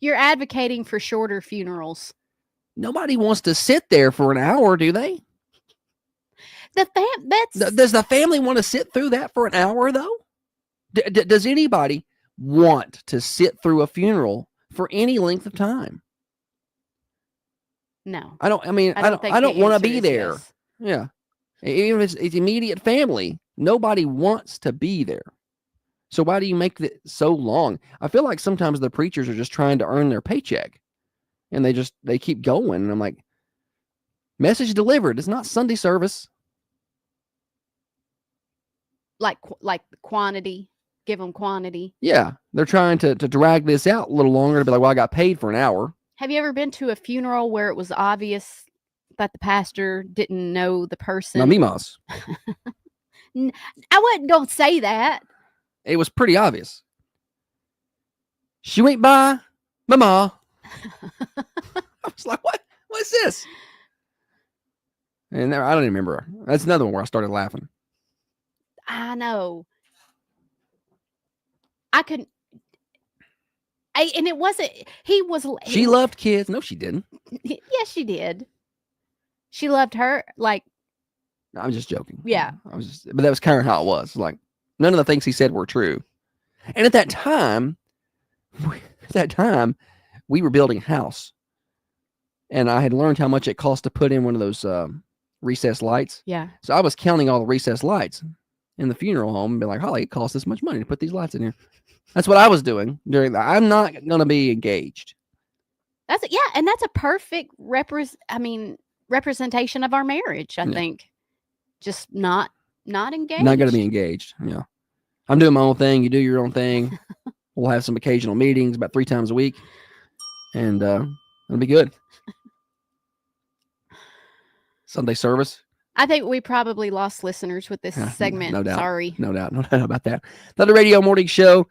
You're advocating for shorter funerals. Nobody wants to sit there for an hour, do they? Does the family want to sit through that for an hour though? Does anybody want to sit through a funeral for any length of time? No. I don't want to be there. Yes. Yeah. Even if it's immediate family, nobody wants to be there. So why do you make it so long? I feel like sometimes the preachers are just trying to earn their paycheck and they keep going. And I'm like, message delivered. It's not Sunday service. Like quantity, give them quantity. Yeah. They're trying to drag this out a little longer to be like, well, I got paid for an hour. Have you ever been to a funeral where it was obvious that the pastor didn't know the person? Mimos. I wasn't going to say that. It was pretty obvious. She went by Mama. I was like, what? What's this? And I don't even remember. That's another one where I started laughing. I know. I couldn't. And it wasn't. She loved kids. No, she didn't. Yes, she did. She loved her. Like, I'm just joking. Yeah. But that was kind of how it was. Like, none of the things he said were true. And at that time, we were building a house. And I had learned how much it cost to put in one of those recessed lights. Yeah. So I was counting all the recessed lights in the funeral home and be like, Holly, it costs this much money to put these lights in here. That's what I was doing during that. I'm not going to be engaged. And that's a perfect representation of our marriage, I think. Just not engaged. Not going to be engaged. Yeah. I'm doing my own thing. You do your own thing. We'll have some occasional meetings about 3 times a week. And it'll be good. Sunday service. I think we probably lost listeners with this segment. No doubt. Sorry. No doubt about that. Another radio morning show.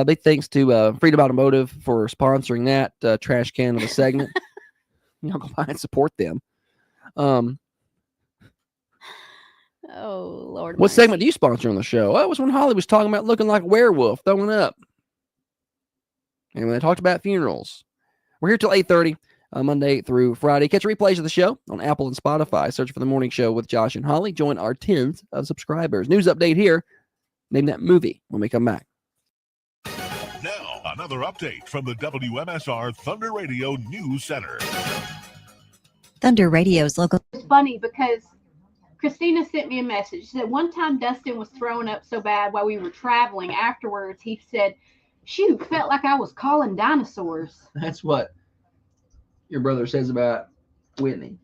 Big thanks to Freedom Automotive for sponsoring that trash can of a segment. Y'all go by and support them. Oh, Lord. What segment do you sponsor on the show? Oh, it was when Holly was talking about looking like a werewolf, throwing up. And when they talked about funerals. We're here till 8:30, Monday through Friday. Catch replays of the show on Apple and Spotify. Search for The Morning Show with Josh and Holly. Join our tens of subscribers. News update here. Name that movie when we come back. Now, another update from the WMSR Thunder Radio News Center. Thunder Radio's local. It's funny because Christina sent me a message. She said one time Dustin was throwing up so bad while we were traveling. Afterwards, he said, shoot, felt like I was calling dinosaurs. That's what your brother says about Whitney.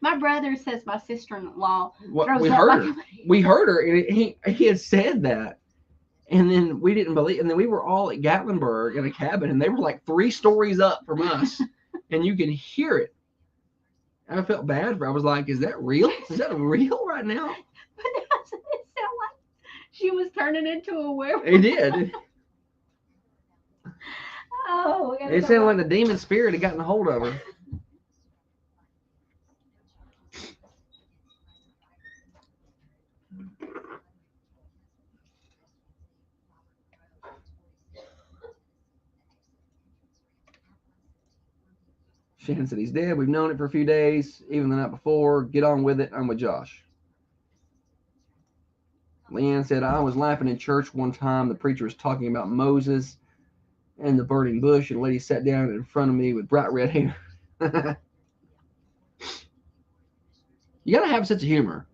My brother says my sister-in-law throws we up heard like her. We heard her, and he had said that. And then we didn't believe. And then we were all at Gatlinburg in a cabin, and they were like 3 stories up from us, and you can hear it. I felt bad for her. I was like, is that real? Is that real right now? But it sounded like she was turning into a werewolf. It did. Oh, It sounded like the demon spirit had gotten a hold of her. Shannon said he's dead. We've known it for a few days, even the night before. Get on with it. I'm with Josh. Leanne said, I was laughing in church one time. The preacher was talking about Moses and the burning bush, and a lady sat down in front of me with bright red hair. You got to have a sense of humor.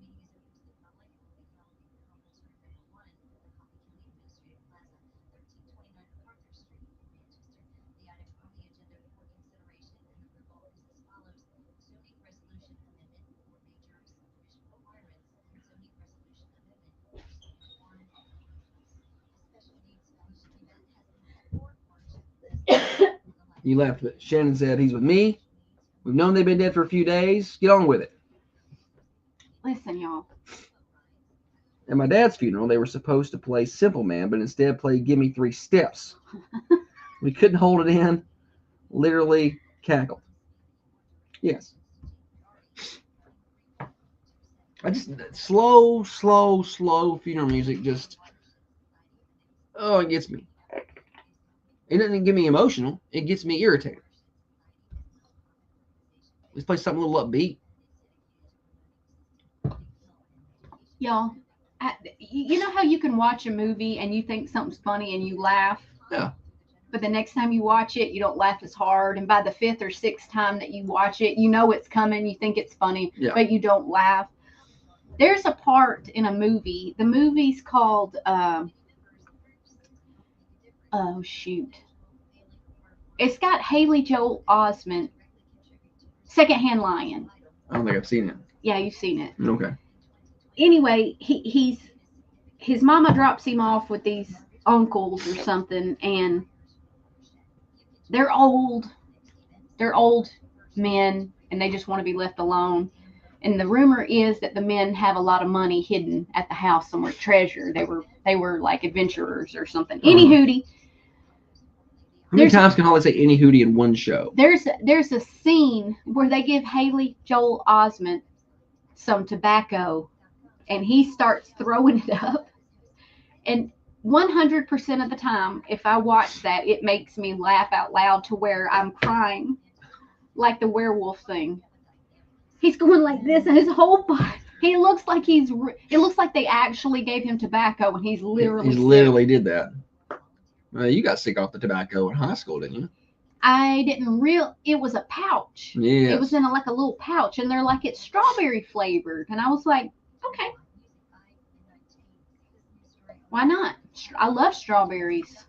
You left, but Shannon said he's with me. We've known they've been dead for a few days. Get on with it. Listen, y'all. At my dad's funeral, they were supposed to play Simple Man, but instead played Give Me 3 Steps. We couldn't hold it in. Literally cackled. Yes. I just, slow funeral music just, it gets me. It doesn't get me emotional. It gets me irritated. Let's play something a little upbeat. Y'all, you know how you can watch a movie and you think something's funny and you laugh? Yeah. But the next time you watch it, you don't laugh as hard. And by the 5th or 6th time that you watch it, you know it's coming. You think it's funny, but you don't laugh. There's a part in a movie. The movie's called, oh, shoot. It's got Haley Joel Osment, Secondhand Lion. I don't think I've seen it. Yeah, you've seen it. Okay. Anyway, his mama drops him off with these uncles or something, and they're old men, and they just want to be left alone. And the rumor is that the men have a lot of money hidden at the house somewhere, treasure. They were like adventurers or something. Any hootie. How many times can Holly say any hootie in one show? There's a scene where they give Haley Joel Osment some tobacco, and he starts throwing it up. And 100% of the time, if I watch that, it makes me laugh out loud to where I'm crying, like the werewolf thing. He's going like this, and his whole body. It looks like they actually gave him tobacco, and he's literally sick. Did that. You got sick off the tobacco in high school, didn't you? I didn't it was a pouch. Yeah. It was in a little pouch, and they're like, it's strawberry flavored. And I was like, okay. Why not? I love strawberries.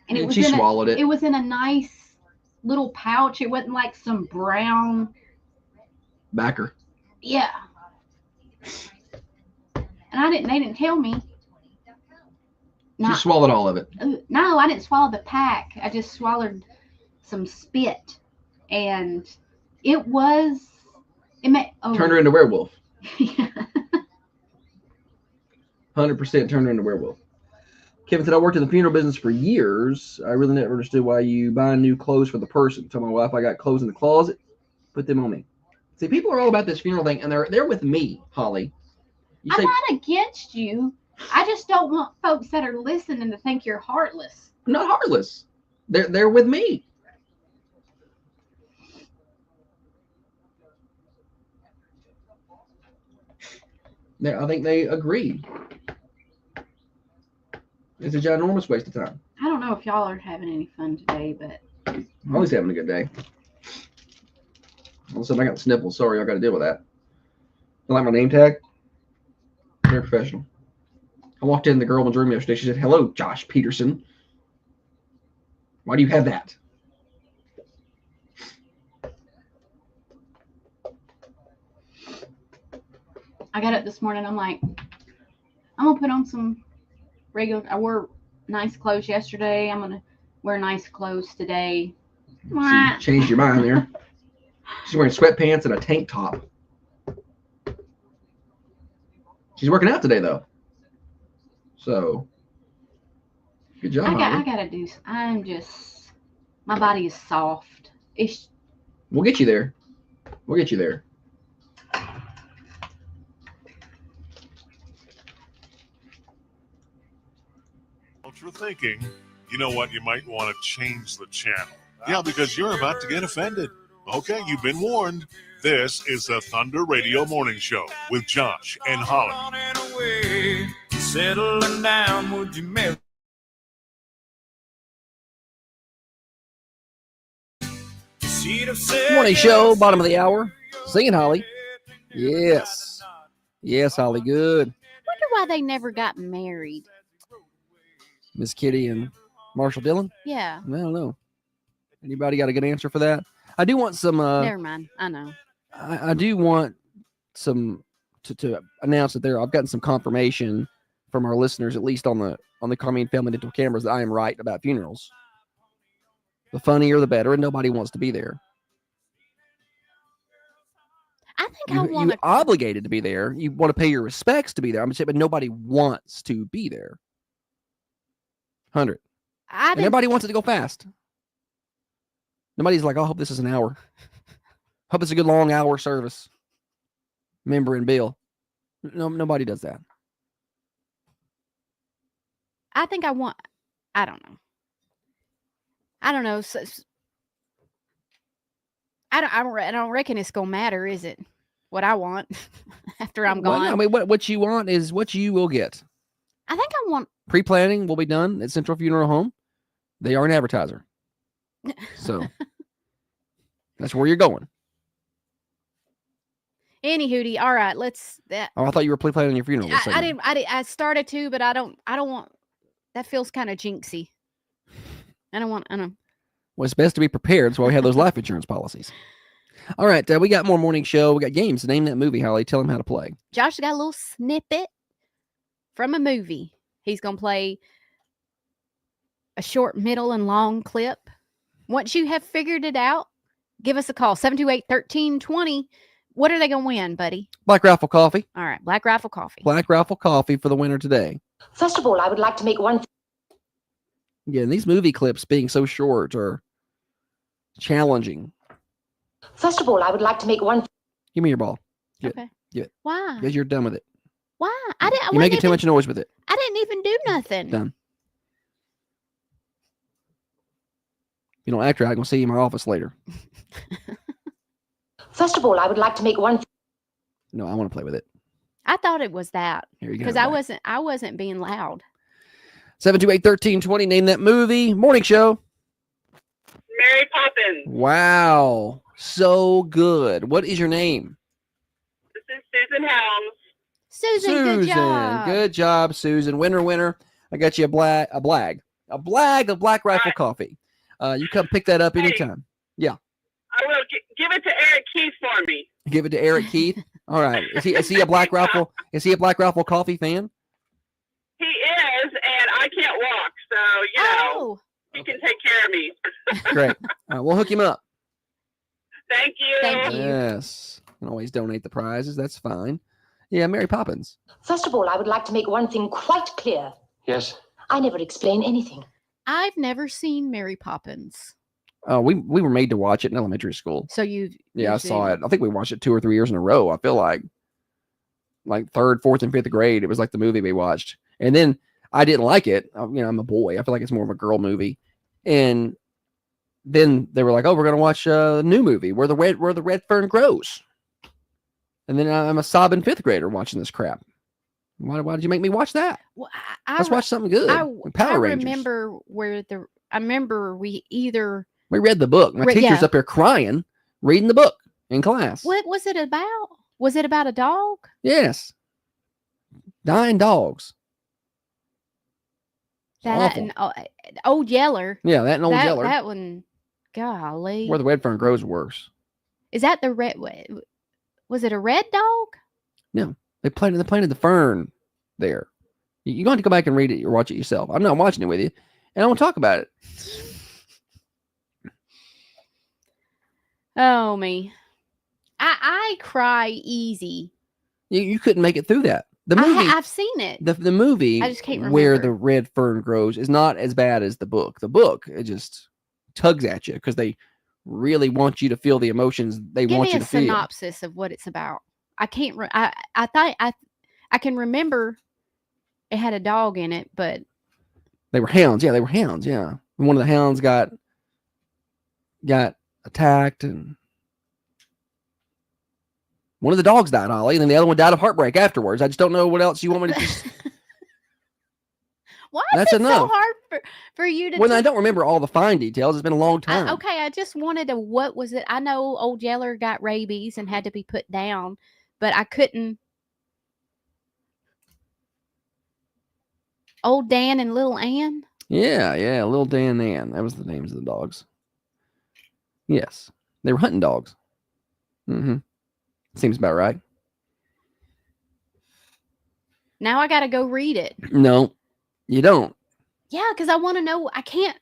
And she swallowed it. It was in a nice little pouch. It wasn't like some brown backer. Yeah. And they didn't tell me. She swallowed all of it. No, I didn't swallow the pack. I just swallowed some spit, and it turned her into werewolf. Yeah. 100% turned her into werewolf. Kevin said, I worked in the funeral business for years. I really never understood why you buy new clothes for the person. Tell my wife I got clothes in the closet, put them on me. See, people are all about this funeral thing, and they're with me, Holly. I'm not against you. I just don't want folks that are listening to think you're heartless. I'm not heartless. They're with me. I think they agree. It's a ginormous waste of time. I don't know if y'all are having any fun today, but I'm always having a good day. All of a sudden I got sniffles. Sorry, I got to deal with that. You like my name tag? Very professional. I walked in the girl in the room yesterday. She said, hello, Josh Peterson. Why do you have that? I got up this morning. I'm like, I'm going to put on some I wore nice clothes yesterday. I'm going to wear nice clothes today. So you changed your mind there. She's wearing sweatpants and a tank top. She's working out today, though. So, good job. I gotta do. My body is soft. We'll get you there. We'll get you there. Ultra thinking, you know what? You might want to change the channel. Yeah, because you're about to get offended. Okay, you've been warned. This is the Thunder Radio Morning Show with Josh and Holly. Settling down, would you marry? Morning show, bottom of the hour. Singing, Holly. Yes. Yes, Holly, good. Wonder why they never got married. Miss Kitty and Marshall Dillon? Yeah. I don't know. Anybody got a good answer for that? I do want some... Never mind. I know. I do want some... To announce that I've gotten some confirmation from our listeners, at least on the Carmine Family Dental cameras, that I am right about funerals. The funnier, the better, and nobody wants to be there. I think you're obligated to be there. You want to pay your respects to be there. I'm saying, but nobody wants to be there. 100. And everybody wants it to go fast. Nobody's like, oh, I hope this is an hour. Hope it's a good long hour service. Member and bill. No, nobody does that. I think I don't know. I don't know. I don't reckon it's gonna matter, is it? what I want after I'm Well, gone. I mean, what you want is what you will get. I think I want. Pre-planning will be done at Central Funeral Home. They are an advertiser, so that's where you're going. Any hootie. All right, let's. Oh, I thought you were pre-planning your funeral. I didn't. I started to, but I don't want. That feels kind of jinxy. I don't want. Well, it's best to be prepared. That's why we have those life insurance policies. All right, we got more morning show. We got games. Name that movie, Holly. Tell them how to play. Josh got a little snippet from a movie. He's going to play a short, middle, and long clip. Once you have figured it out, give us a call. 728-1320. What are they going to win, buddy? Black Rifle Coffee. All right, Black Rifle Coffee. Black Rifle Coffee for the winner today. First of all, I would like to make one. Yeah, and these movie clips being so short are challenging. First of all, I would like to make one. Give me your ball. Okay. Give it. Why? Because you're done with it. Why? You're making too much noise with it. I didn't even do nothing. Done. You don't act right, I'm going to see you in my office later. First of all, I would like to make one. No, I want to play with it. I thought it was that. Here you go. Because I wasn't being loud. 728-1320. Name that movie. Morning show. Mary Poppins. Wow. So good. What is your name? This is Susan Helms. Susan, good job. Good job, Susan. Winner. I got you a blag of Black Rifle Coffee. You come pick that up anytime. Yeah. I will give it to Eric Keith for me. Give it to Eric Keith. All right. Is he a Black Rifle? Is he a Black Rifle Coffee fan? He is, and I can't walk, so he can take care of me. Great. All right, we'll hook him up. Thank you. Thank you. Yes. You can always donate the prizes. That's fine. Yeah, Mary Poppins. First of all, I would like to make one thing quite clear. Yes. I never explain anything. I've never seen Mary Poppins. We were made to watch it in elementary school. So you I saw it. I think we watched it 2 or 3 years in a row. I feel like 3rd, 4th, and 5th grade. It was like the movie we watched. And then I didn't like it. I'm a boy. I feel like it's more of a girl movie. And then they were like, "Oh, we're gonna watch a new movie where the red fern grows." And then I'm a sobbing 5th grader watching this crap. Why did you make me watch that? Well, Let's watch something good. Power Rangers. I remember we read the book. My teacher's up here crying, reading the book in class. What was it about? Was it about a dog? Yes. Dying dogs. That and Old Yeller. Yeah, that and Old Yeller. That one, golly. Where the red fern grows worse. Is that the red? Was it a red dog? No, they planted the fern there. You're going to go back and read it or watch it yourself. I'm not watching it with you, and I won't talk about it. Oh me, I cry easy. You couldn't make it through that. The movie I've seen it. The movie I just can't remember. Where the red fern grows is not as bad as the book. The book, it just tugs at you because they really want you to feel the emotions they want you to feel. Give me a synopsis of what it's about. I can't. I thought I can remember it had a dog in it, but they were hounds. Yeah, they were hounds. Yeah, and one of the hounds got attacked, and one of the dogs died, Ollie, and then the other one died of heartbreak afterwards. I just don't know what else you want me to just. Why is it so hard for you to? Well, I don't remember all the fine details. It's been a long time. Okay, I just wanted to. What was it? I know Old Yeller got rabies and had to be put down, but I couldn't. Old Dan and Little Ann. Yeah, Little Dan and Ann. That was the names of the dogs. Yes, they were hunting dogs. Mm-hmm. Seems about right. Now I got to go read it. No, you don't. Yeah, because I want to know. I can't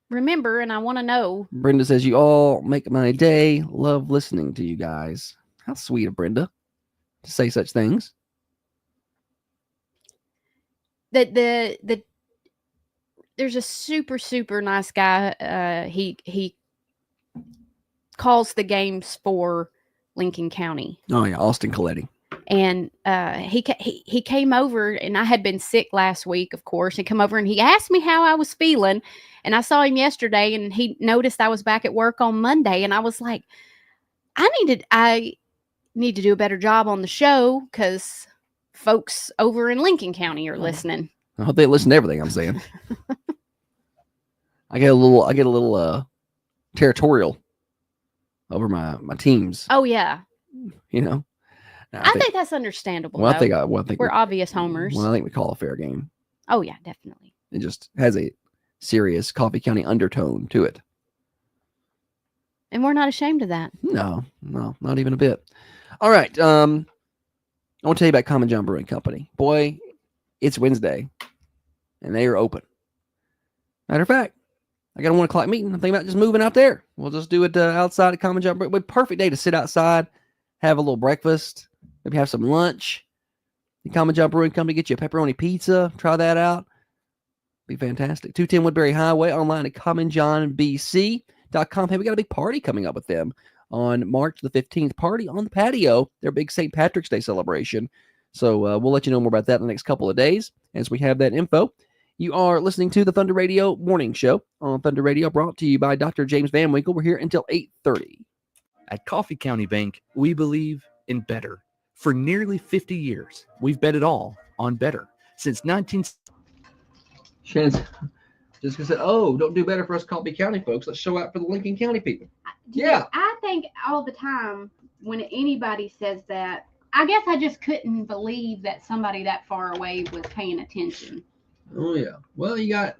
remember, and I want to know. Brenda says, "You all make my day. Love listening to you guys." How sweet of Brenda to say such things. The there's a super nice guy. He calls the games for Lincoln County. Oh yeah, Austin Coletti. And he came over, and I had been sick last week, of course. He come over and he asked me how I was feeling, and I saw him yesterday, and he noticed I was back at work on Monday, and I was like, I need to do a better job on the show because folks over in Lincoln County are listening. I hope they listen to everything I'm saying. I get a little territorial over my teams. Oh yeah. You know. I think that's understandable. Well, though. I think we're obvious homers. Well, I think we call it a fair game. Oh yeah, definitely. It just has a serious Coffee County undertone to it. And we're not ashamed of that. No, not even a bit. All right. I want to tell you about Common John Brewing Company. Boy, it's Wednesday, and they are open. Matter of fact, I got a 1 o'clock meeting. I'm thinking about just moving out there. We'll just do it outside at Common John Brewing. Perfect day to sit outside, have a little breakfast, maybe have some lunch. The Common John Brewing Company, get you a pepperoni pizza. Try that out. Be fantastic. 210 Woodbury Highway, online at commonjohnbc.com. Hey, we got a big party coming up with them on March the 15th. Party on the patio, their big St. Patrick's Day celebration. So we'll let you know more about that in the next couple of days as we have that info. You are listening to the Thunder Radio Morning Show on Thunder Radio, brought to you by Dr. James Van Winkle. We're here until 8:30. At Coffee County Bank, we believe in better. For nearly 50 years, we've bet it all on better. Since 19... Shannon's just said, oh, don't do better for us Coffee County folks. Let's show out for the Lincoln County people. Yeah. I think all the time when anybody says that, I guess I just couldn't believe that somebody that far away was paying attention. Oh, yeah. Well, you got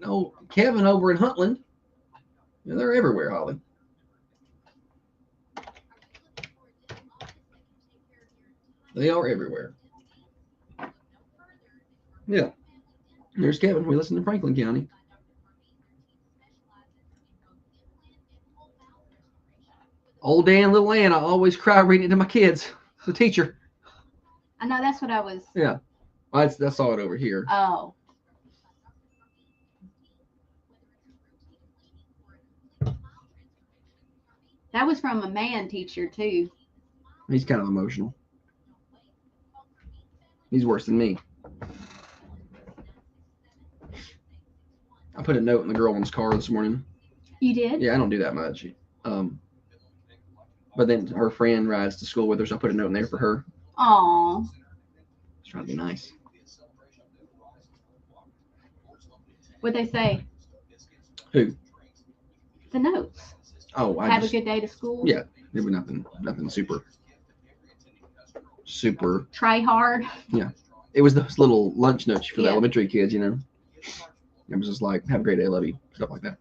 Kevin over in Huntland. Yeah, they're everywhere, Holly. They are everywhere. Yeah. There's Kevin. We listen to Franklin County. Old Dan, little Ann, I always cry reading it to my kids. It's a teacher. I know, that's what I was. Yeah. I saw it over here. Oh. That was from a man teacher, too. He's kind of emotional. He's worse than me. I put a note in the girl one's car this morning. You did? Yeah, I don't do that much. But then her friend rides to school with her, so I put a note in there for her. Aw. Just trying to be nice. What'd they say? Who? The notes. Oh, Have a good day to school? Yeah, there was nothing super. Try hard. Yeah. It was those little lunch notes for the elementary kids, you know. It was just like, have a great day, love you, stuff like that.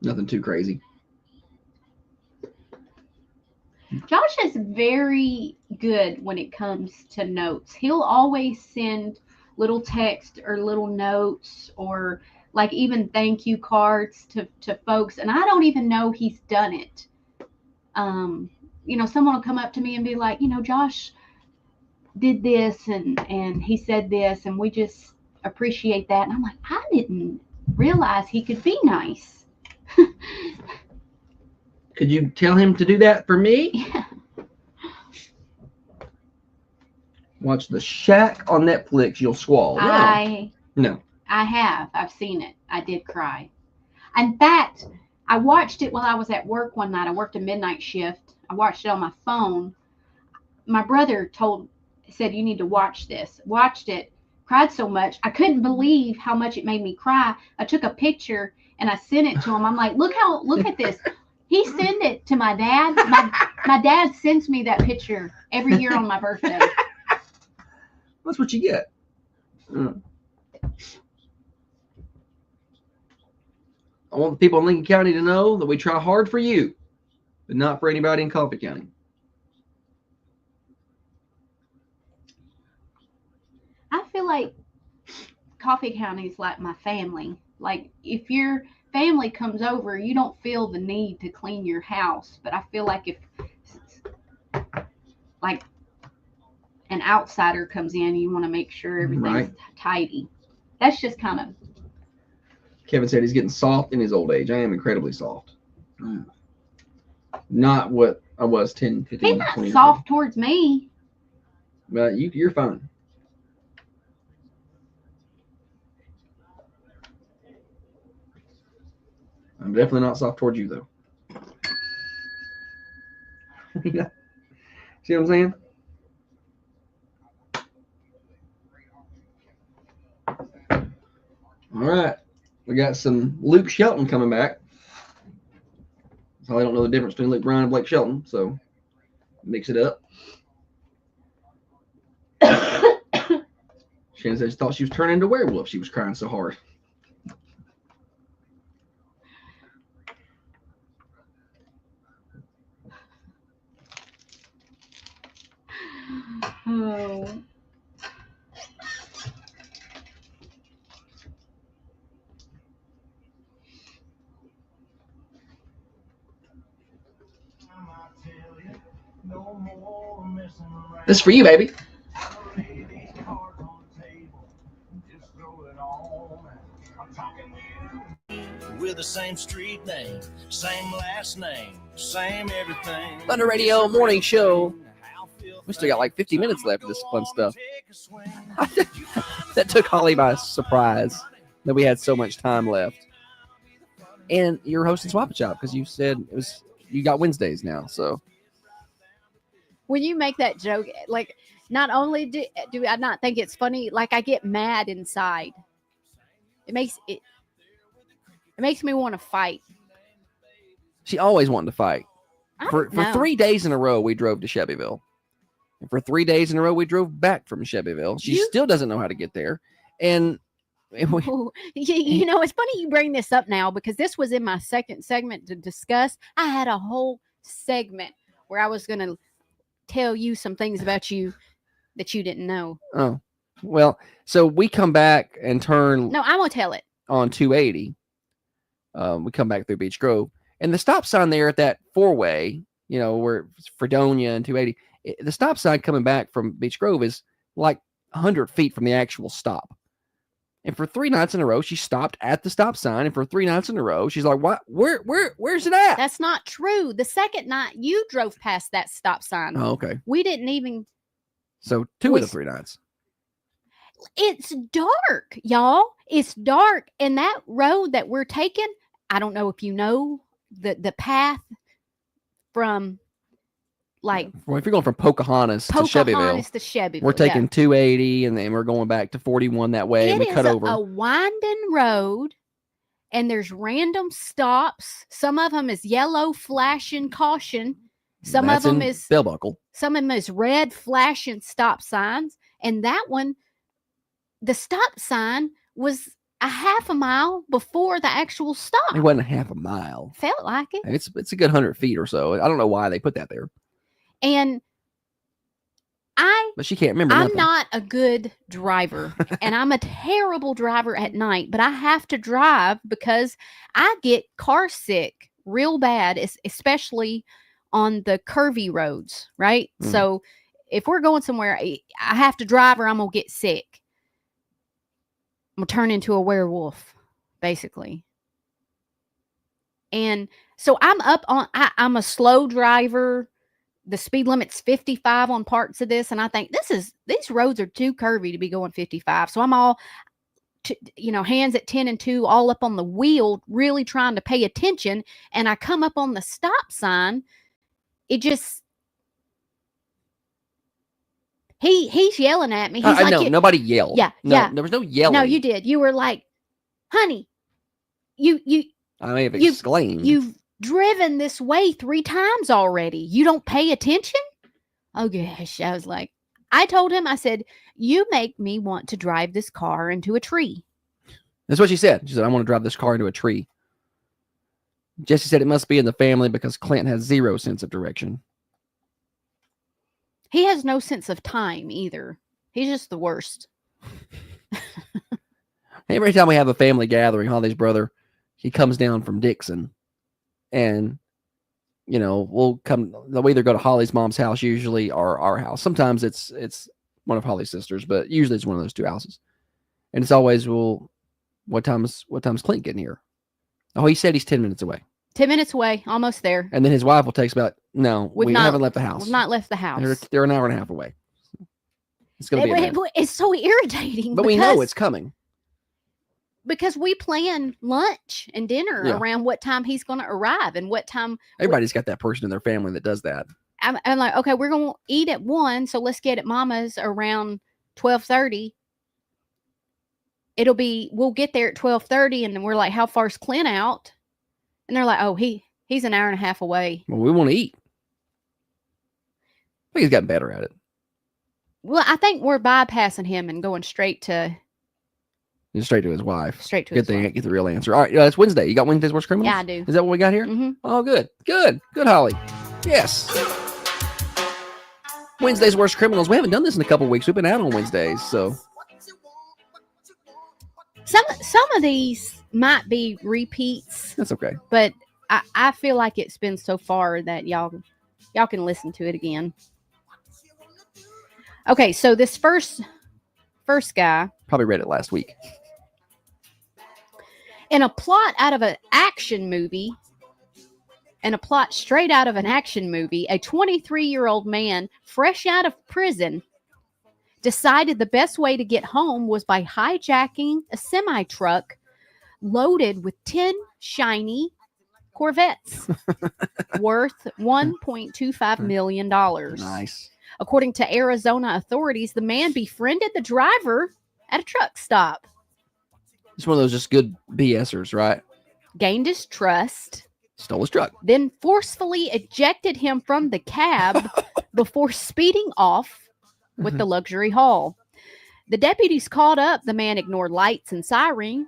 Nothing too crazy. Josh is very good when it comes to notes. He'll always send little text or little notes or like even thank you cards to folks. And I don't even know he's done it. You know, someone will come up to me and be like, you know, Josh did this and he said this and we just appreciate that. And I'm like, I didn't realize he could be nice. Could you tell him to do that for me? Yeah. Watch The Shack on Netflix. You'll squall. No. I have. I've seen it. I did cry. In fact, I watched it while I was at work one night. I worked a midnight shift. I watched it on my phone. My brother said, you need to watch this. Watched it. Cried so much. I couldn't believe how much it made me cry. I took a picture and I sent it to him. I'm like, look at this. He sent it to my dad. My dad sends me that picture every year on my birthday. That's what you get. I want the people in Lincoln County to know that we try hard for you, but not for anybody in Coffee County. I feel like Coffee County is like my family. Like if your family comes over, you don't feel the need to clean your house. But I feel like if like an outsider comes in, you want to make sure everything's tidy. That's just kind of. Kevin said he's getting soft in his old age. I am incredibly soft. Not what I was 10, 15, He's not 20 soft towards me. But you're fine. I'm definitely not soft towards you, though. See what I'm saying? All right. We got some Luke Shelton coming back. So I don't know the difference between Luke Bryan and Blake Shelton, so mix it up. Shannon said she thought she was turning into a werewolf. She was crying so hard. Oh. This is for you, baby. We're the same street name, same last name, same everything. Thunder Radio Morning Show. We still got like 50 minutes left of this fun stuff. That took Holly by surprise that we had so much time left. And you're hosting Swap It Shop because you said you got Wednesdays now. So when you make that joke, like not only do I not think it's funny, like I get mad inside. It makes me want to fight. She always wanted to fight. For know. 3 days in a row, we drove to Shelbyville. And for 3 days in a row, we drove back from Shelbyville. She still doesn't know how to get there. And you know, it's funny you bring this up now because this was in my second segment to discuss. I had a whole segment where I was going to tell you some things about you that you didn't know. Oh, well, so we come back and turn. No, I'm going to tell it. On 280. We come back through Beach Grove. And the stop sign there at that four-way, you know, where it's Fredonia and 280, the stop sign coming back from Beach Grove is like 100 feet from the actual stop. And for 3 nights in a row, she stopped at the stop sign. And for 3 nights in a row, she's like, "What? Where's it at?" That's not true. The second night, you drove past that stop sign. Oh, okay. We didn't even. So 2 of the 3 nights. It's dark, y'all. It's dark. And that road that we're taking, I don't know if you know the path from like. Well, if you're going from Pocahontas to Shelbyville, we're taking 280 and then we're going back to 41 that way. And we cut over. It is a winding road and there's random stops. Some of them is yellow flashing caution. Some of them is bell buckle. Some of them is red flashing stop signs. And that one, the stop sign was a half a mile before the actual stop. It wasn't a half a mile. Felt like it. It's a good 100 feet or so. I don't know why they put that there. And but she can't remember. I'm not a good driver, and I'm a terrible driver at night. But I have to drive because I get car sick real bad, especially on the curvy roads. Right. So if we're going somewhere, I have to drive, or I'm gonna get sick. I'm gonna turn into a werewolf, basically. And so I'm up on. I'm a slow driver. The speed limit's 55 on parts of this, and I think these roads are too curvy to be going 55. So I'm all, hands at 10 and 2, all up on the wheel, really trying to pay attention. And I come up on the stop sign. It just. He's yelling at me. He's like, no, nobody yelled. Yeah, no, there was no yelling. No, you did. You were like, "Honey, you." I may have exclaimed. You've driven this way 3 times already. You don't pay attention? Oh gosh, I was like, I told him. I said, "You make me want to drive this car into a tree." That's what she said. She said, "I want to drive this car into a tree." Jesse said it must be in the family because Clint has 0 sense of direction. He has no sense of time either. He's just the worst. Every time we have a family gathering, Holly's brother, he comes down from Dixon, and we'll either go to Holly's mom's house usually or our house. Sometimes it's one of Holly's sisters, but usually it's one of those 2 houses. And it's always, well, what time's Clint getting here? Oh, he said he's 10 minutes away. 10 minutes away, almost there. And then his wife will text about, no, we haven't left the house. We've not left the house. They're an hour and a half away. It's going to be it's so irritating. But we know it's coming. Because we plan lunch and dinner around what time he's going to arrive and what time. Everybody's got that person in their family that does that. I'm like, okay, we're going to eat at 1, so let's get at Mama's around 12:30. We'll get there at 12:30, and then we're like, how far's Clint out? And they're like, oh, he's an hour and a half away. Well, we want to eat. I think he's gotten better at it. Well, I think we're bypassing him and going straight to his wife. Straight to his wife. Get the real answer. All right, it's Wednesday. You got Wednesday's Worst Criminals? Yeah, I do. Is that what we got here? Mm-hmm. Oh, good, Holly. Yes. Wednesday's Worst Criminals. We haven't done this in a couple weeks. We've been out on Wednesdays, so some of these might be repeats. that's okay. But I feel like it's been so far that y'all can listen to it again. Okay, so this first guy probably read it last week. In a plot out of an action movie, a 23-year-old man, fresh out of prison, decided the best way to get home was by hijacking a semi-truck loaded with 10 shiny Corvettes worth $1.25 million. Nice. According to Arizona authorities, the man befriended the driver at a truck stop. It's one of those just good BSers, right? Gained his trust. Stole his truck. Then forcefully ejected him from the cab before speeding off with the luxury haul. The deputies called up. The man ignored lights and sirens.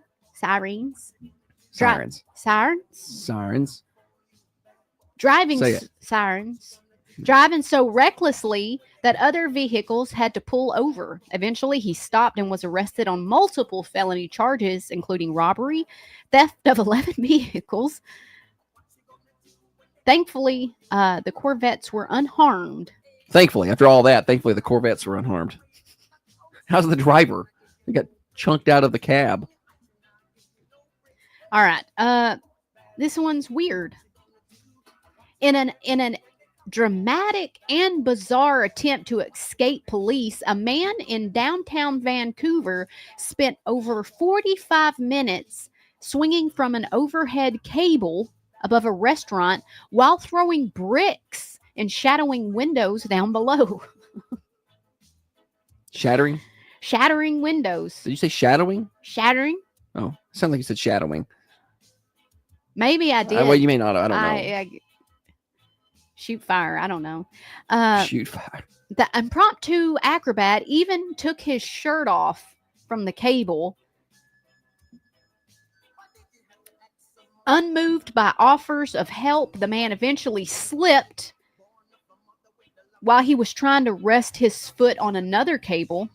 Driving so recklessly that other vehicles had to pull over. Eventually, he stopped and was arrested on multiple felony charges, including robbery, theft of 11 vehicles. Thankfully, the Corvettes were unharmed. After all that, the Corvettes were unharmed. How's the driver? He got chunked out of the cab. All right. This one's weird. In an dramatic and bizarre attempt to escape police, a man in downtown Vancouver spent over 45 minutes swinging from an overhead cable above a restaurant while throwing bricks and shattering windows down below. Shattering windows. Did you say shadowing? Shattering. Oh, it sounded like you said shadowing. Maybe I did. Well, you may not. I don't know. Shoot fire. I don't know. Shoot fire. The impromptu acrobat even took his shirt off from the cable. Unmoved by offers of help, the man eventually slipped while he was trying to rest his foot on another cable.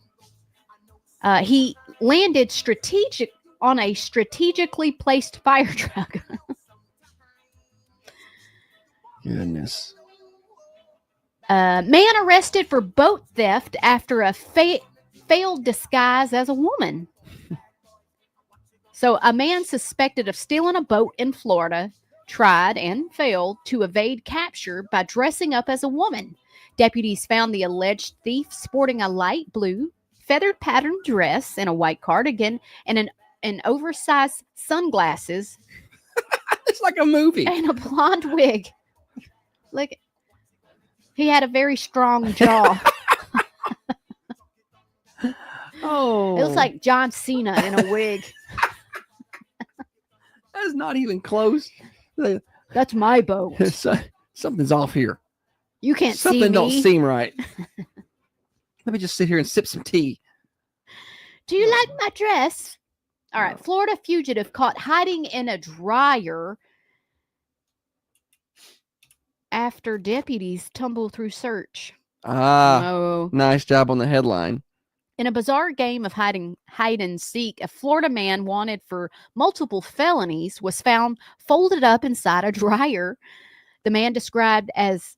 He landed on a strategically placed fire truck. Goodness. Man arrested for boat theft after a failed disguise as a woman. So a man suspected of stealing a boat in Florida tried and failed to evade capture by dressing up as a woman. Deputies found the alleged thief sporting a light blue feathered patterned dress and a white cardigan and an oversized sunglasses. It's like a movie. And a blonde wig. Like, he had a very strong jaw. Oh. It looks like John Cena in a wig. That is not even close. That's my boat. Something's off here. You can't see me. Something don't seem right. Let me just sit here and sip some tea. Do you like my dress? All right. Florida fugitive caught hiding in a dryer after deputies tumble through search. Nice job on the headline. In a bizarre game of hide and seek, a Florida man wanted for multiple felonies was found folded up inside a dryer. The man described as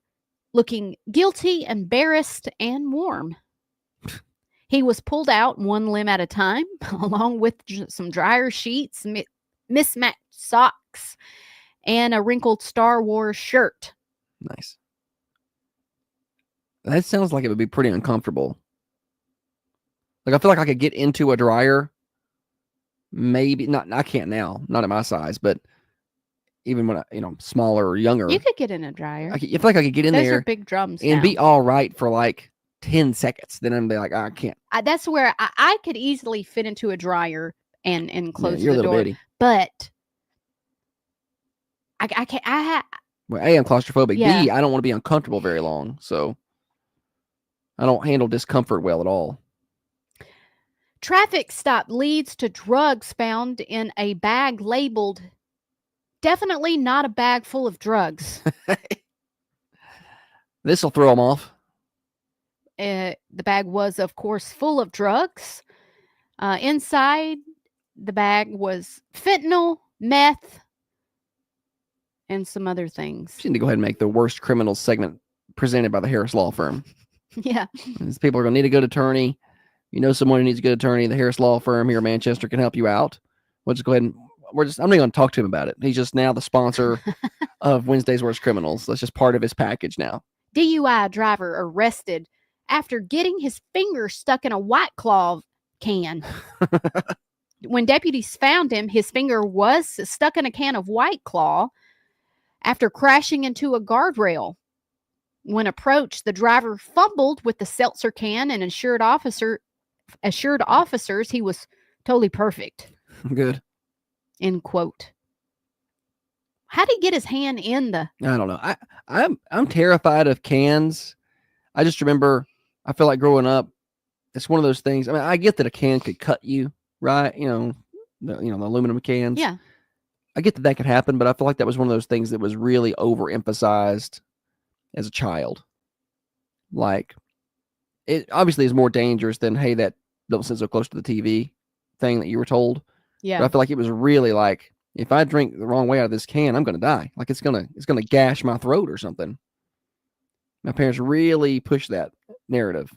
looking guilty, embarrassed, and warm. He was pulled out one limb at a time, along with some dryer sheets, mismatched socks, and a wrinkled Star Wars shirt. Nice. That sounds like it would be pretty uncomfortable. Like, I feel like I could get into a dryer. Maybe not. I can't now. Not at my size, but even when smaller or younger. You could get in a dryer. I feel like I could get in Those there are big drums and now. be all right for like 10 seconds. Then I'm be like, I can't. That's where I could easily fit into a dryer and close you're a the little door. bitty. But I can't. Well, A, I'm claustrophobic. Yeah. B, I don't want to be uncomfortable very long. So I don't handle discomfort well at all. Traffic stop leads to drugs found in a bag labeled definitely not a bag full of drugs. This will throw them off. The bag was, of course, full of drugs. Inside the bag was fentanyl, meth, and some other things. You need to go ahead and make the worst criminals segment presented by the Harris Law Firm. Yeah. These people are going to need a good attorney. You know someone who needs a good attorney. The Harris Law Firm here in Manchester can help you out. We'll just go ahead and I'm not going to talk to him about it. He's just now the sponsor of Wednesday's Worst Criminals. That's just part of his package now. DUI driver arrested after getting his finger stuck in a White Claw can. When deputies found him, his finger was stuck in a can of White Claw after crashing into a guardrail. When approached, the driver fumbled with the seltzer can and assured officers he was totally perfect. Good. End quote. How did he get his hand in the? I don't know. I'm terrified of cans. I just remember, I feel like growing up, it's one of those things. I mean, I get that a can could cut you, right? The aluminum cans. Yeah. I get that could happen, but I feel like that was one of those things that was really overemphasized as a child. Like, it obviously is more dangerous than, hey, that don't sit so close to the TV thing that you were told. Yeah. But I feel like it was really like, if I drink the wrong way out of this can, I'm going to die. Like it's going to gash my throat or something. My parents really pushed that narrative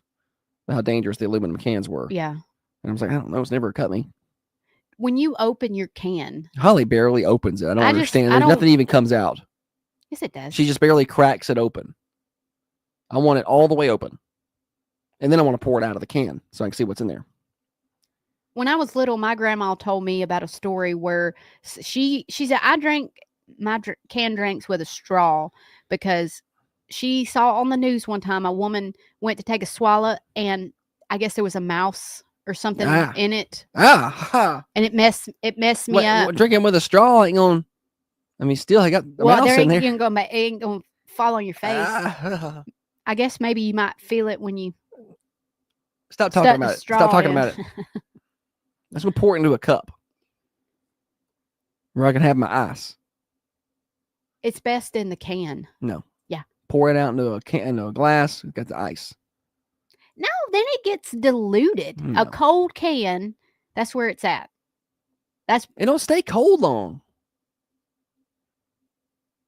about how dangerous the aluminum cans were. Yeah. And I was like, I don't know. It's never cut me. When you open your can. Holly barely opens it. I don't understand. Nothing Nothing even comes out. Yes, it does. She just barely cracks it open. I want it all the way open. And then I want to pour it out of the can so I can see what's in there. When I was little, my grandma told me about a story where she said, I drank my canned drinks with a straw because she saw on the news one time a woman went to take a swallow and I guess there was a mouse or something in it. And it messed me up. Drinking with a straw ain't going. I mean, still I got a mouse in there. It ain't gonna fall on your face. I guess maybe you might feel it when you stop talking about it. Stop talking about it. That's going to pour it into a cup where I can have my ice. It's best in the can. No. Yeah. Pour it out into a glass. Got the ice. No, then it gets diluted. No. A cold can, that's where it's at. It don't stay cold long.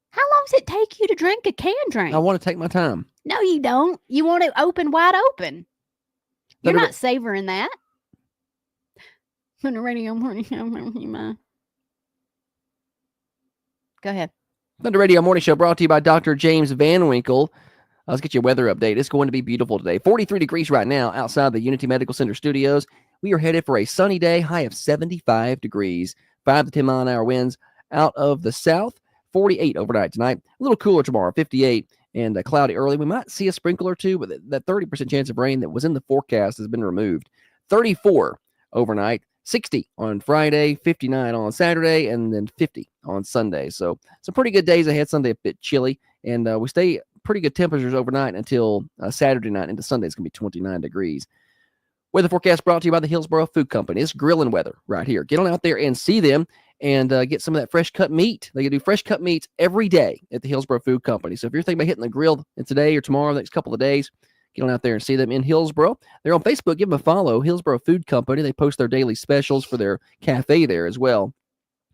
How long does it take you to drink a can drink? I want to take my time. No, you don't. You want it open, wide open. You're not savoring that. On the radio morning. Go ahead. Thunder Radio Morning Show brought to you by Dr. James Van Winkle. Let's get you a weather update. It's going to be beautiful today. 43 degrees right now outside the Unity Medical Center studios. We are headed for a sunny day, high of 75 degrees. 5 to 10 mile an hour winds out of the south. 48 overnight tonight. A little cooler tomorrow, 58 and cloudy early. We might see a sprinkle or two, but that 30% chance of rain that was in the forecast has been removed. 34 overnight. 60 on Friday, 59 on Saturday, and then 50 on Sunday. So some pretty good days ahead. Sunday a bit chilly, and we stay pretty good temperatures overnight until Saturday night. Into Sunday, it's going to be 29 degrees. Weather forecast brought to you by the Hillsboro Food Company. It's grilling weather right here. Get on out there and see them and get some of that fresh cut meat. They can do fresh cut meats every day at the Hillsboro Food Company. So if you're thinking about hitting the grill today or tomorrow, the next couple of days, get on out there and see them in Hillsboro. They're on Facebook. Give them a follow, Hillsboro Food Company. They post their daily specials for their cafe there as well.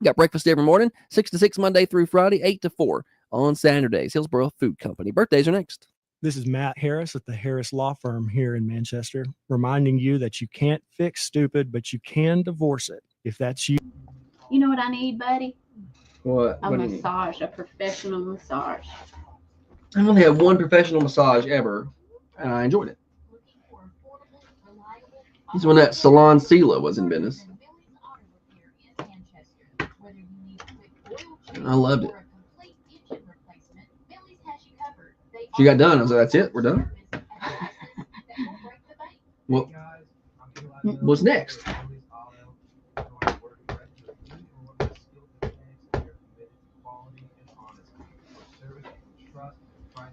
Got breakfast every morning, 6 to 6 Monday through Friday, 8 to 4 on Saturdays. Hillsboro Food Company. Birthdays are next. This is Matt Harris at the Harris Law Firm here in Manchester, reminding you that you can't fix stupid, but you can divorce it. If that's you. You know what I need, buddy? What? A massage, a professional massage. I only had one professional massage ever, and I enjoyed it. It's when that Salon Sela was in business. I loved it. She got done. I was like, that's it. We're done. Well, what's next?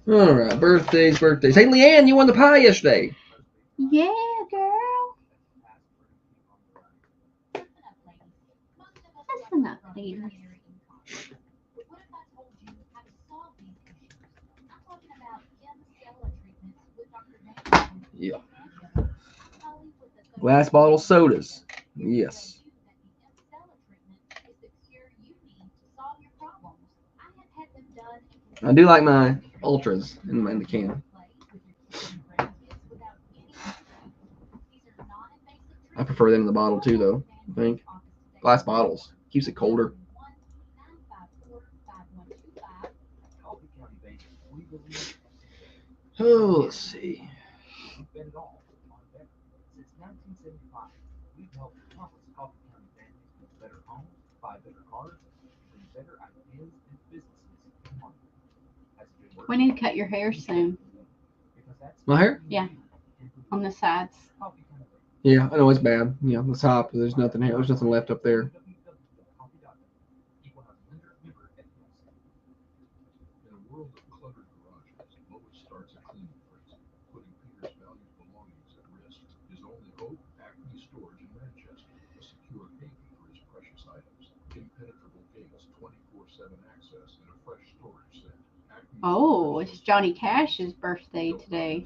All right, birthdays. Hey, Leanne, you won the pie yesterday. Yeah, girl. Listen up, please. Yeah. Glass bottle sodas. Yes. I do like my ultras in the can. I prefer them in the bottle too, though. I think glass bottles keeps it colder. Oh, let's see. We need to cut your hair soon. My hair? Yeah. On the sides. Yeah, I know it's bad. Yeah, on the top, there's nothing here. There's nothing left up there. Oh, it's Johnny Cash's birthday today.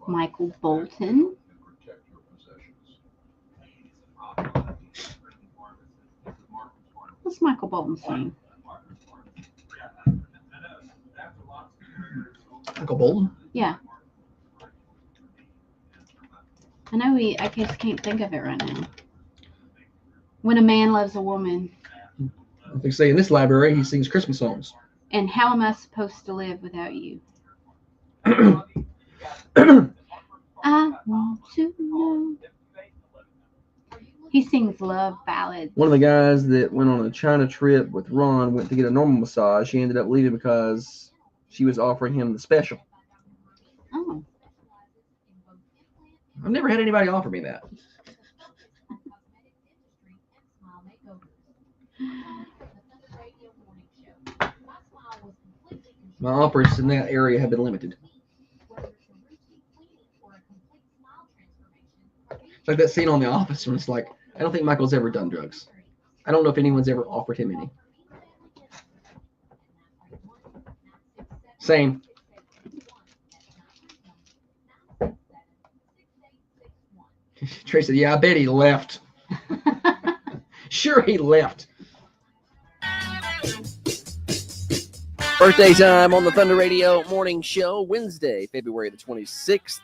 Michael Bolton. What's Michael Bolton sing? Michael Bolton? Yeah. I know I just can't think of it right now. When a Man Loves a Woman. I think say in this library he sings Christmas songs. And How Am I Supposed to Live Without You? I want to know. He sings love ballads. One of the guys that went on a China trip with Ron went to get a normal massage. She ended up leaving because she was offering him the special. Oh. I've never had anybody offer me that. My offers in that area have been limited. It's like that scene on The Office when it's like, I don't think Michael's ever done drugs. I don't know if anyone's ever offered him any. Same. Tracy said, yeah, I bet he left. Sure, he left. Birthday time on the Thunder Radio Morning Show, Wednesday, February the 26th.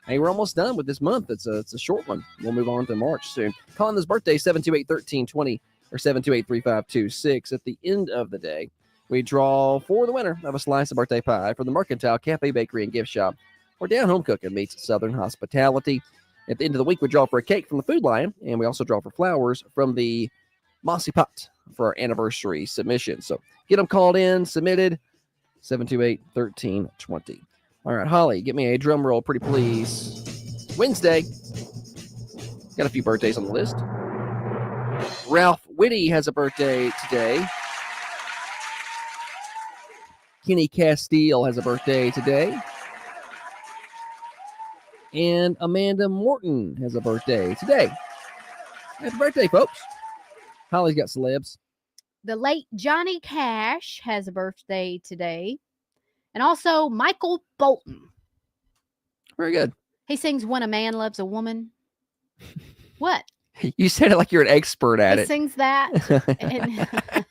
Hey, we're almost done with this month. It's a short one. We'll move on to March soon. Calling this birthday, 728-1320 or 728-3526. At the end of the day, we draw for the winner of a slice of birthday pie from the Mercantile Cafe Bakery and Gift Shop, where down home cooking meets Southern hospitality. At the end of the week, we draw for a cake from the Food Lion, and we also draw for flowers from the Mossy Pot for our anniversary submission. So get them called in, submitted, 728-1320. All right, Holly, get me a drum roll, pretty please. Wednesday. Got a few birthdays on the list. Ralph Whitty has a birthday today. Kenny Castile has a birthday today. And Amanda Morton has a birthday today. Happy birthday, folks. Holly's got celebs. The late Johnny Cash has a birthday today. And also Michael Bolton. Very good. He sings When a Man Loves a Woman. What? You said it like you're an expert at He it. sings that. And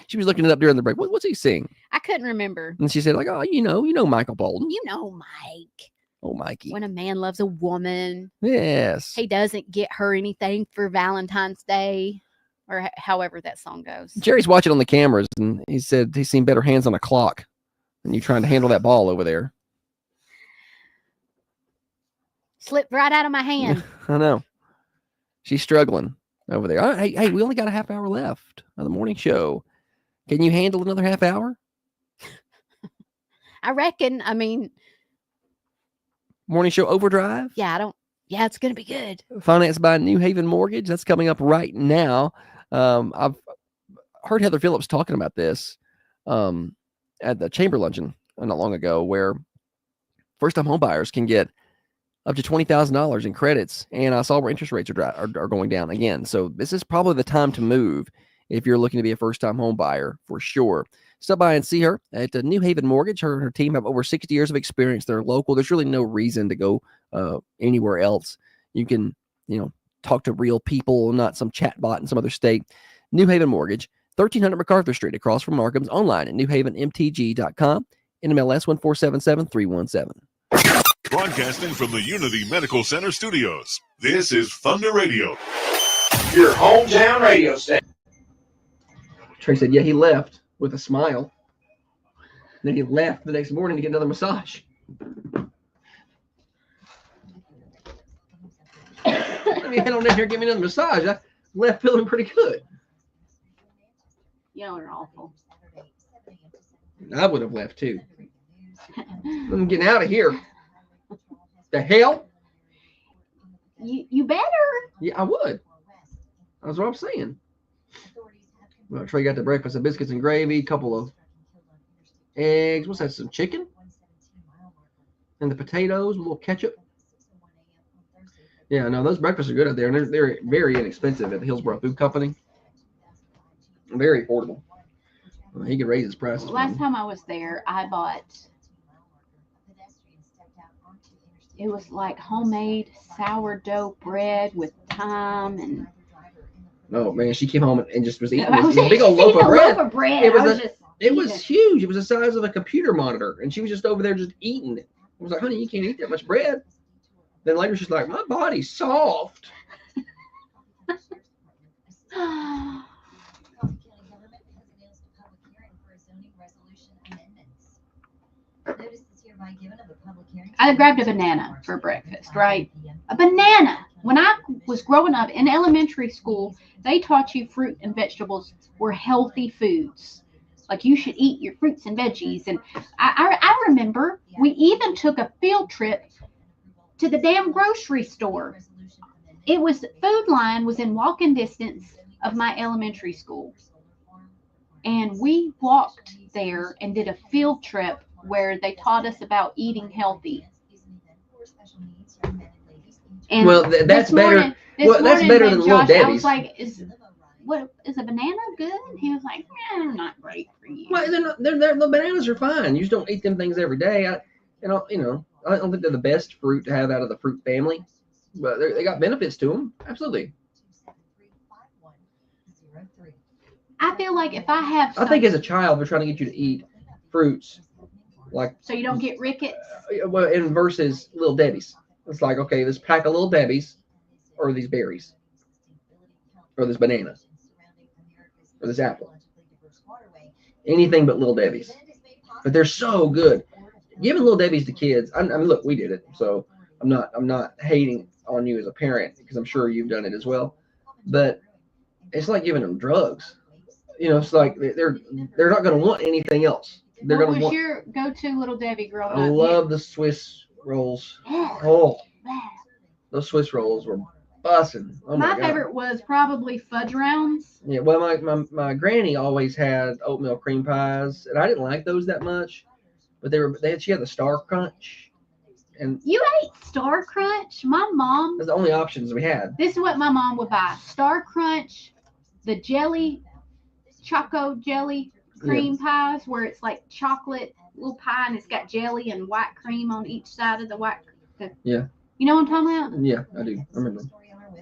She was looking it up during the break. What's he sing? I couldn't remember. And she said, like, oh, you know Michael Bolton. You know Mike. Oh, Mikey. When a Man Loves a Woman. Yes. He doesn't get her anything for Valentine's Day. Or however that song goes. Jerry's watching on the cameras, and he said he's seen better hands on a clock than you trying to handle that ball over there. Slipped right out of my hand. I know. She's struggling over there. Oh, hey, we only got a half hour left of the morning show. Can you handle another half hour? I reckon. I mean, morning show overdrive? Yeah, it's going to be good. Financed by New Haven Mortgage. That's coming up right now. I've heard Heather Phillips talking about this at the Chamber Luncheon not long ago, where first-time homebuyers can get up to $20,000 in credits, and I saw where interest rates are going down again. So this is probably the time to move if you're looking to be a first-time home buyer for sure. Stop by and see her at New Haven Mortgage. Her and her team have over 60 years of experience. They're local. There's really no reason to go anywhere else. You can, talk to real people, not some chat bot in some other state. New Haven Mortgage, 1300 MacArthur Street, across from Markham's, online at newhavenmtg.com, NMLS 1477317. Broadcasting from the Unity Medical Center studios, this is Thunder Radio, your hometown radio station. Trey said, yeah, he left with a smile. Then he left the next morning to get another massage. Let me head on down here and give me another massage. I left feeling pretty good. Y'all are awful. I would have left too. I'm getting out of here. The hell? You better. Yeah, I would. That's what I'm saying. Well, Trey got the breakfast of biscuits and gravy, a couple of eggs. What's that? Some chicken? And the potatoes, a little ketchup. Yeah, no, those breakfasts are good out there, and they're very inexpensive at the Hillsborough Food Company. Very affordable. He could raise his prices. Last time I was there, I bought. It was like homemade sourdough bread with thyme and. Oh man, she came home and just was eating this big old loaf of bread. It was huge. It was the size of a computer monitor, and she was just over there just eating it. I was like, honey, you can't eat that much bread. Then later she's like, my body's soft. I grabbed a banana for breakfast, right? A banana. When I was growing up in elementary school, they taught you fruit and vegetables were healthy foods. Like you should eat your fruits and veggies. And I remember we even took a field trip to the damn grocery store. Food line was in walking distance of my elementary school. And we walked there and did a field trip where they taught us about eating healthy. And that's better. That's better than Little Debbie's. I was like, is a banana good? And he was like, not great for you. Well, the bananas are fine. You just don't eat them things every day. I don't think they're the best fruit to have out of the fruit family, but they got benefits to them. Absolutely. I feel like if I have I think as a child, they're trying to get you to eat fruits. So you don't get rickets? And versus Little Debbie's. It's like, okay, this pack of Little Debbie's, or these berries, or this banana, or this apple. Anything but Little Debbie's. But they're so good. Giving Little Debbie's to kids, I mean, look, we did it, so I'm not hating on you as a parent, because I'm sure you've done it as well. But it's like giving them drugs. It's like they're not going to want anything else. What was your go-to Little Debbie growing up? I love the Swiss rolls. Oh, those Swiss rolls were bussin'. Oh my God. Favorite was probably fudge rounds. Yeah, well, my granny always had oatmeal cream pies, and I didn't like those that much. But she had the Star Crunch. And you ate Star Crunch? My mom. That's the only options we had. This is what my mom would buy: Star Crunch, the Choco jelly cream pies, where it's like chocolate little pie and it's got jelly and white cream on each side of the white. Yeah. You know what I'm talking about? Yeah, I do. I remember.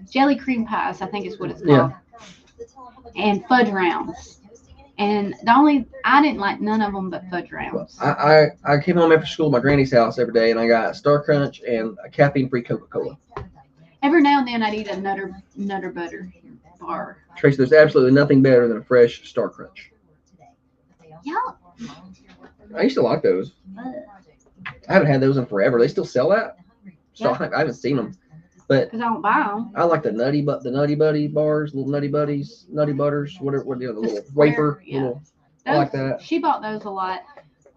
Jelly cream pies, I think is what it's called. Yeah. And fudge rounds. And I didn't like none of them but fudge rounds. I came home after school at my granny's house every day, and I got Star Crunch and a caffeine-free Coca-Cola. Every now and then I'd eat a Nutter Butter bar. Tracy, there's absolutely nothing better than a fresh Star Crunch. Yeah. I used to like those. I haven't had those in forever. They still sell that? So I haven't seen them, but Because I don't buy them. I like the Nutty Buddy bars, little Nutty Buddies, Nutty Butters, whatever. The little wafer, little. I like that. She bought those a lot,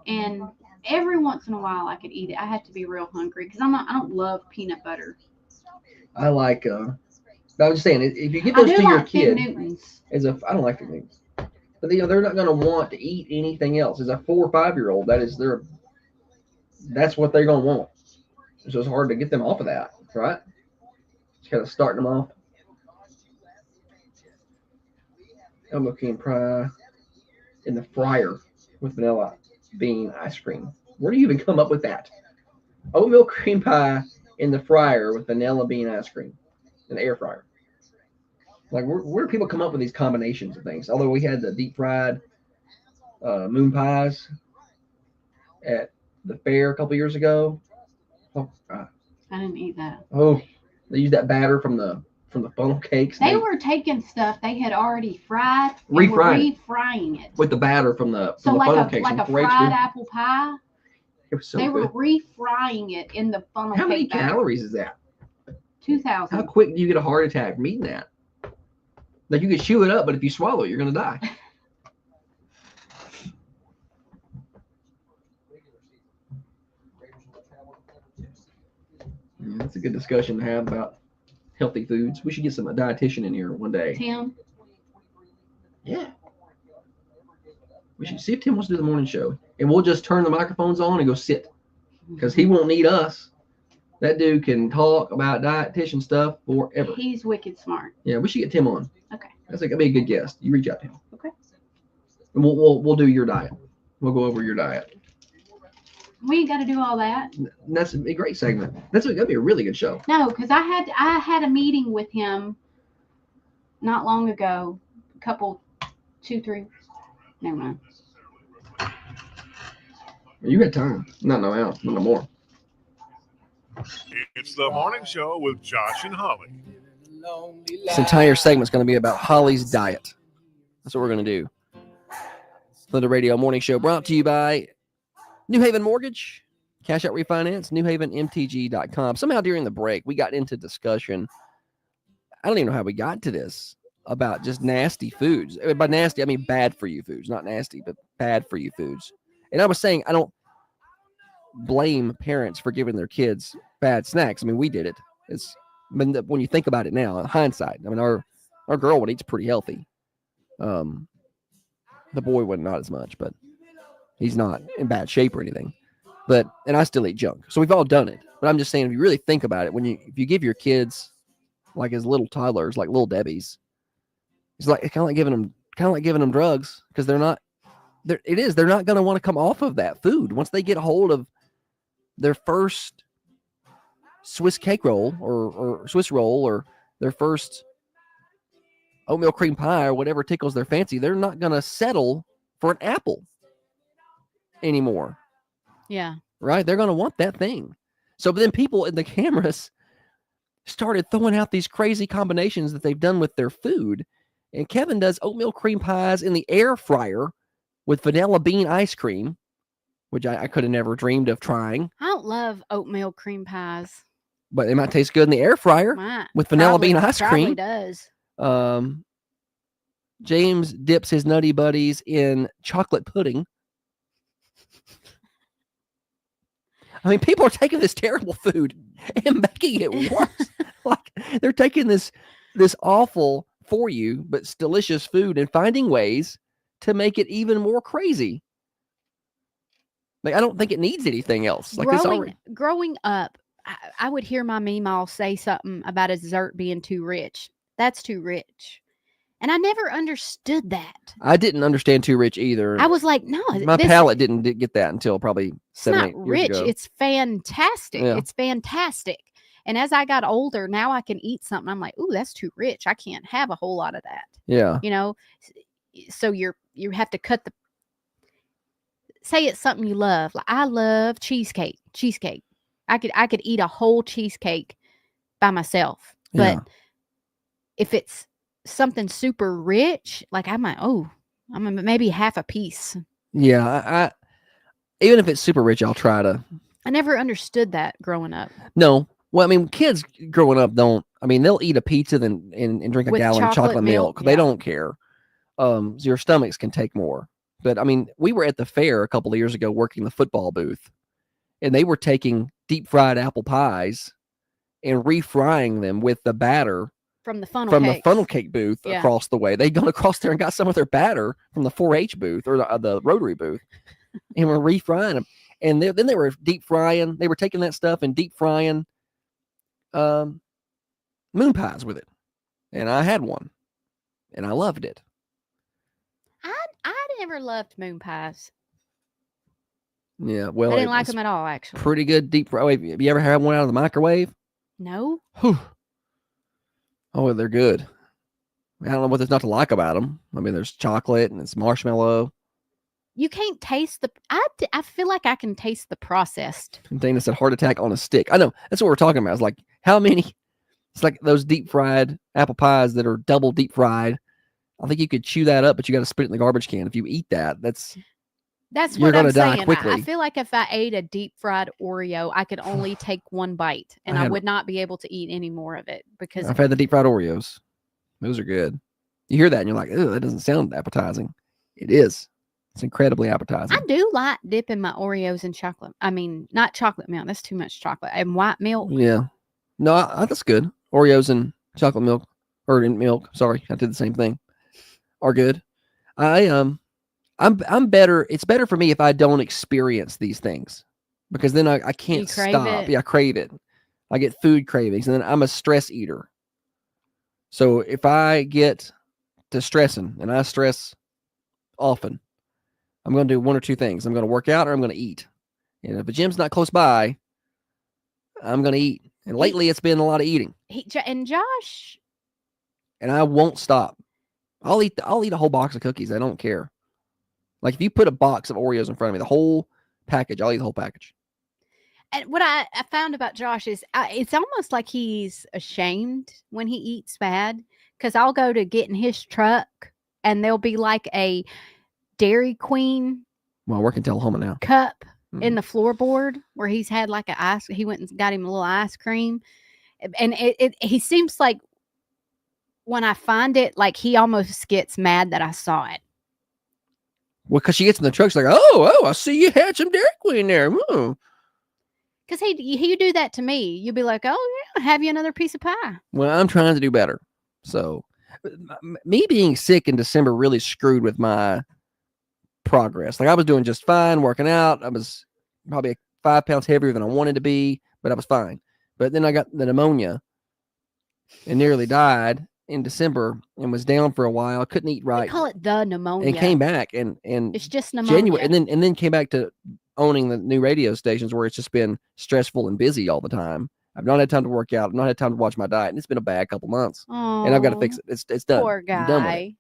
and every once in a while I could eat it. I have to be real hungry because I don't love peanut butter. I like. I was just saying, if you give those to your kid, I don't like Fig Newtons, but they're not going to want to eat anything else. As a 4 or 5-year-old, that's what they're going to want. So it's hard to get them off of that, right? Just kind of starting them off. Oatmeal cream pie in the fryer with vanilla bean ice cream. Where do you even come up with that? Oatmeal cream pie in the fryer with vanilla bean ice cream in the air fryer. Like, where do people come up with these combinations of things? Although we had the deep fried moon pies at the fair a couple years ago. Oh, I didn't eat that. Oh, they used that batter from the funnel cakes. They were taking stuff they had already fried and refrying it with the batter from the like funnel cakes. Like a fried apple pie. It was so they good. were refrying it in the funnel How cake many batter. calories is that? 2,000. How quick do you get a heart attack from eating that? Like, you could chew it up, but if you swallow it, you're going to die. Yeah, that's a good discussion to have about healthy foods. We should get a dietitian in here one day. Tim? Yeah. We should see if Tim wants to do the morning show. And we'll just turn the microphones on and go sit. Because he won't need us. That dude can talk about dietitian stuff forever. He's wicked smart. Yeah, we should get Tim on. Okay. That'd be a good guest. You reach out to him. Okay. And we'll do your diet. We'll go over your diet. We ain't got to do all that. And that's a great segment. That'd be a really good show. No, because I had a meeting with him not long ago. Never mind. You had time. Not no more. It's the morning show with Josh and Holly. This entire segment's going to be about Holly's diet. That's what we're going to do. The Radio Morning Show brought to you by New Haven Mortgage, Cash Out Refinance, NewHavenMTG.com. Somehow during the break, we got into discussion. I don't even know how we got to this about just nasty foods. By nasty, I mean bad for you foods. Not nasty, but bad for you foods. And I was saying I don't blame parents for giving their kids bad snacks. I mean, we did it. When you think about it now, in hindsight, I mean, our girl would eat pretty healthy. The boy would not as much, but he's not in bad shape or anything. And I still eat junk. So we've all done it. But I'm just saying, if you really think about it, if you give your kids like as little toddlers, like little Debbie's, it's kind of like giving them drugs, because they're not going to want to come off of that food once they get a hold of their first Swiss cake roll or Swiss roll, or their first oatmeal cream pie, or whatever tickles their fancy. They're not going to settle for an apple anymore. Yeah. Right? They're going to want that thing. So then people in the cameras started throwing out these crazy combinations that they've done with their food. And Kevin does oatmeal cream pies in the air fryer with vanilla bean ice cream, which I could have never dreamed of trying. I don't love oatmeal cream pies. But they might taste good in the air fryer with vanilla bean ice cream. Probably does. James dips his Nutty Buddies in chocolate pudding. I mean, people are taking this terrible food and making it worse. Like, they're taking this awful for you, but it's delicious food, and finding ways to make it even more crazy. Like, I don't think it needs anything else. Like, growing up, I would hear my meemaw say something about a dessert being too rich. That's too rich. And I never understood that. I didn't understand too rich either. I was like, no. My palate didn't get that until probably 7-8 years rich. ago. It's fantastic. Yeah. It's fantastic. And as I got older, now I can eat something. I'm like, ooh, that's too rich. I can't have a whole lot of that. Yeah. You know, so you have to cut say it's something you love. Like, I love cheesecake. I could eat a whole cheesecake by myself. But if it's something super rich, like I'm maybe half a piece. Yeah, I even if it's super rich, I'll try to. I never understood that growing up. No, Well, I mean, kids growing up don't. I mean, they'll eat a pizza and drink a With gallon of chocolate milk. milk, They yeah. don't care. Your stomachs can take more. But I mean, we were at the fair a couple of years ago working the football booth, and they were taking deep fried apple pies and refrying them with the batter From the funnel from cakes. the funnel cake booth Yeah. across the way. They'd gone across there and got some of their batter from the 4-H booth or the Rotary booth, and were refrying them. And then they were deep frying. They were taking that stuff and deep frying moon pies with it. And I had one, and I loved it. I never loved moon pies. Yeah, well, I didn't like them at all, actually. Pretty good deep fry. Have you ever had one out of the microwave? No. Whew. Oh, they're good. I don't know what there's not to like about them. I mean, there's chocolate and it's marshmallow. You can't taste the. I feel like I can taste the processed. And Dana said heart attack on a stick. I know. That's what we're talking about. It's like how many? It's like those deep fried apple pies that are double deep fried. I think you could chew that up, but you got to spit it in the garbage can. If you eat that, That's you're what I'm gonna die saying. quickly. I feel like if I ate a deep fried Oreo, I could only take one bite, and I would not be able to eat any more of it because I've had the deep fried Oreos. Those are good. You hear that and you're like, oh, that doesn't sound appetizing. It is. It's incredibly appetizing. I do like dipping my Oreos in chocolate. I mean, not chocolate milk. That's too much chocolate. And white milk. Yeah. No, that's good. Oreos and chocolate milk or in milk. Sorry, I did the same thing. Are good. I'm better. It's better for me if I don't experience these things because then I can't stop. Yeah, I crave it. I get food cravings, and then I'm a stress eater. So if I get to stressing, and I stress often, I'm going to do one or two things. I'm going to work out or I'm going to eat. And if the gym's not close by, I'm going to eat. And lately it's been a lot of eating. And Josh. And I won't stop. I'll eat a whole box of cookies. I don't care. Like if you put a box of Oreos in front of me, the whole package, I'll eat the whole package. And what I found about Josh is it's almost like he's ashamed when he eats bad because I'll go to get in his truck and there'll be like a Dairy Queen. Well, I work in Tullahoma now. Cup in the floorboard where he's had like he went and got him a little ice cream. And he seems like when I find it, like he almost gets mad that I saw it. Well, because she gets in the truck, she's like, oh, I see you had some Dairy Queen there. Because he do that to me. You'll be like, oh, yeah, have you another piece of pie? Well, I'm trying to do better. So me being sick in December really screwed with my progress. Like I was doing just fine, working out. I was probably 5 pounds heavier than I wanted to be, but I was fine. But then I got the pneumonia and nearly died in December and was down for a while. I couldn't eat right. They call it the pneumonia. And came back and it's just pneumonia. January and then came back to owning the new radio stations where it's just been stressful and busy all the time. I've not had time to work out. I've not had time to watch my diet, and it's been a bad couple months. Oh, and I've got to fix it. It's done. Poor guy. I'm done with it.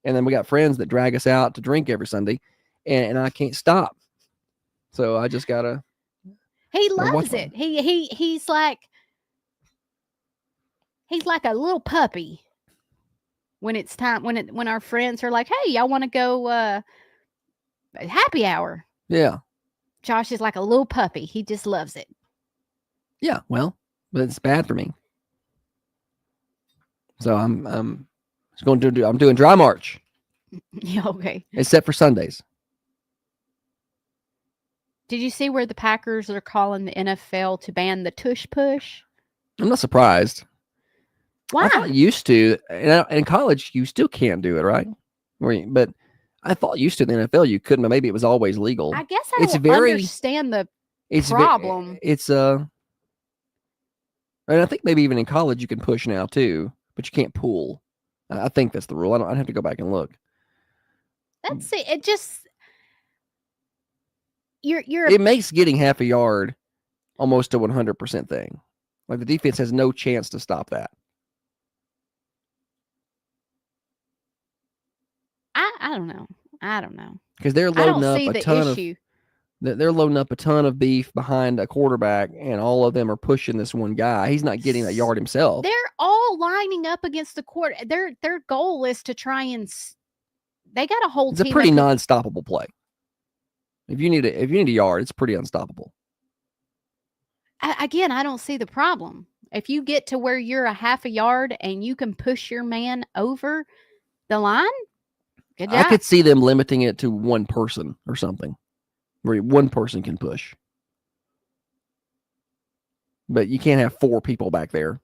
And then we got friends that drag us out to drink every Sunday, and I can't stop. So I just gotta. He loves it. He's like a little puppy. When it's time, when our friends are like, "Hey, y'all want to go happy hour?" Yeah. Josh is like a little puppy. He just loves it. Yeah, well, but it's bad for me. So I'm doing dry March. Yeah, okay. Except for Sundays. Did you see where the Packers are calling the NFL to ban the tush push? I'm not surprised. Why? I thought used to, and in college you still can't do it, right? But I thought used to the NFL you couldn't, but maybe it was always legal. I guess I don't understand the problem. And I think maybe even in college you can push now too, but you can't pull. I think that's the rule. I'd have to go back and look. That's it. It just it makes getting half a yard almost a 100% thing. Like the defense has no chance to stop that. I don't know. Because they're loading up They're loading up a ton of beef behind a quarterback, and all of them are pushing this one guy. He's not getting that yard himself. They're all lining up against the court. Their goal is to try and they got a whole It's team. a pretty non-stoppable play. If you need a yard, it's pretty unstoppable. Again, I don't see the problem. If you get to where you're a half a yard and you can push your man over the line, good job. I could see them limiting it to one person or something, where one person can push. But you can't have 4 people back there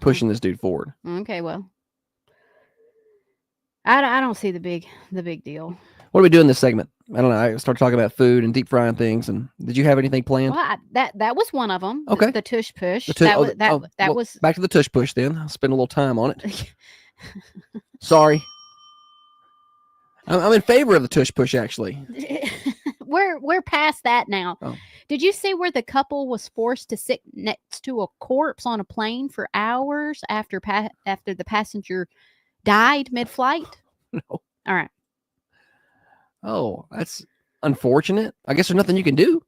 pushing this dude forward. Okay, well, I don't see the big deal. What do we do in this segment? I don't know. I started talking about food and deep frying things. And did you have anything planned? Well, that was one of them. Okay. The tush push. Well, was back to the tush push. Then I'll spend a little time on it. Sorry, I'm in favor of the tush push. Actually, we're past that now. Oh. Did you see where the couple was forced to sit next to a corpse on a plane for hours after the passenger died mid-flight? No. All right. Oh, that's unfortunate. I guess there's nothing you can do.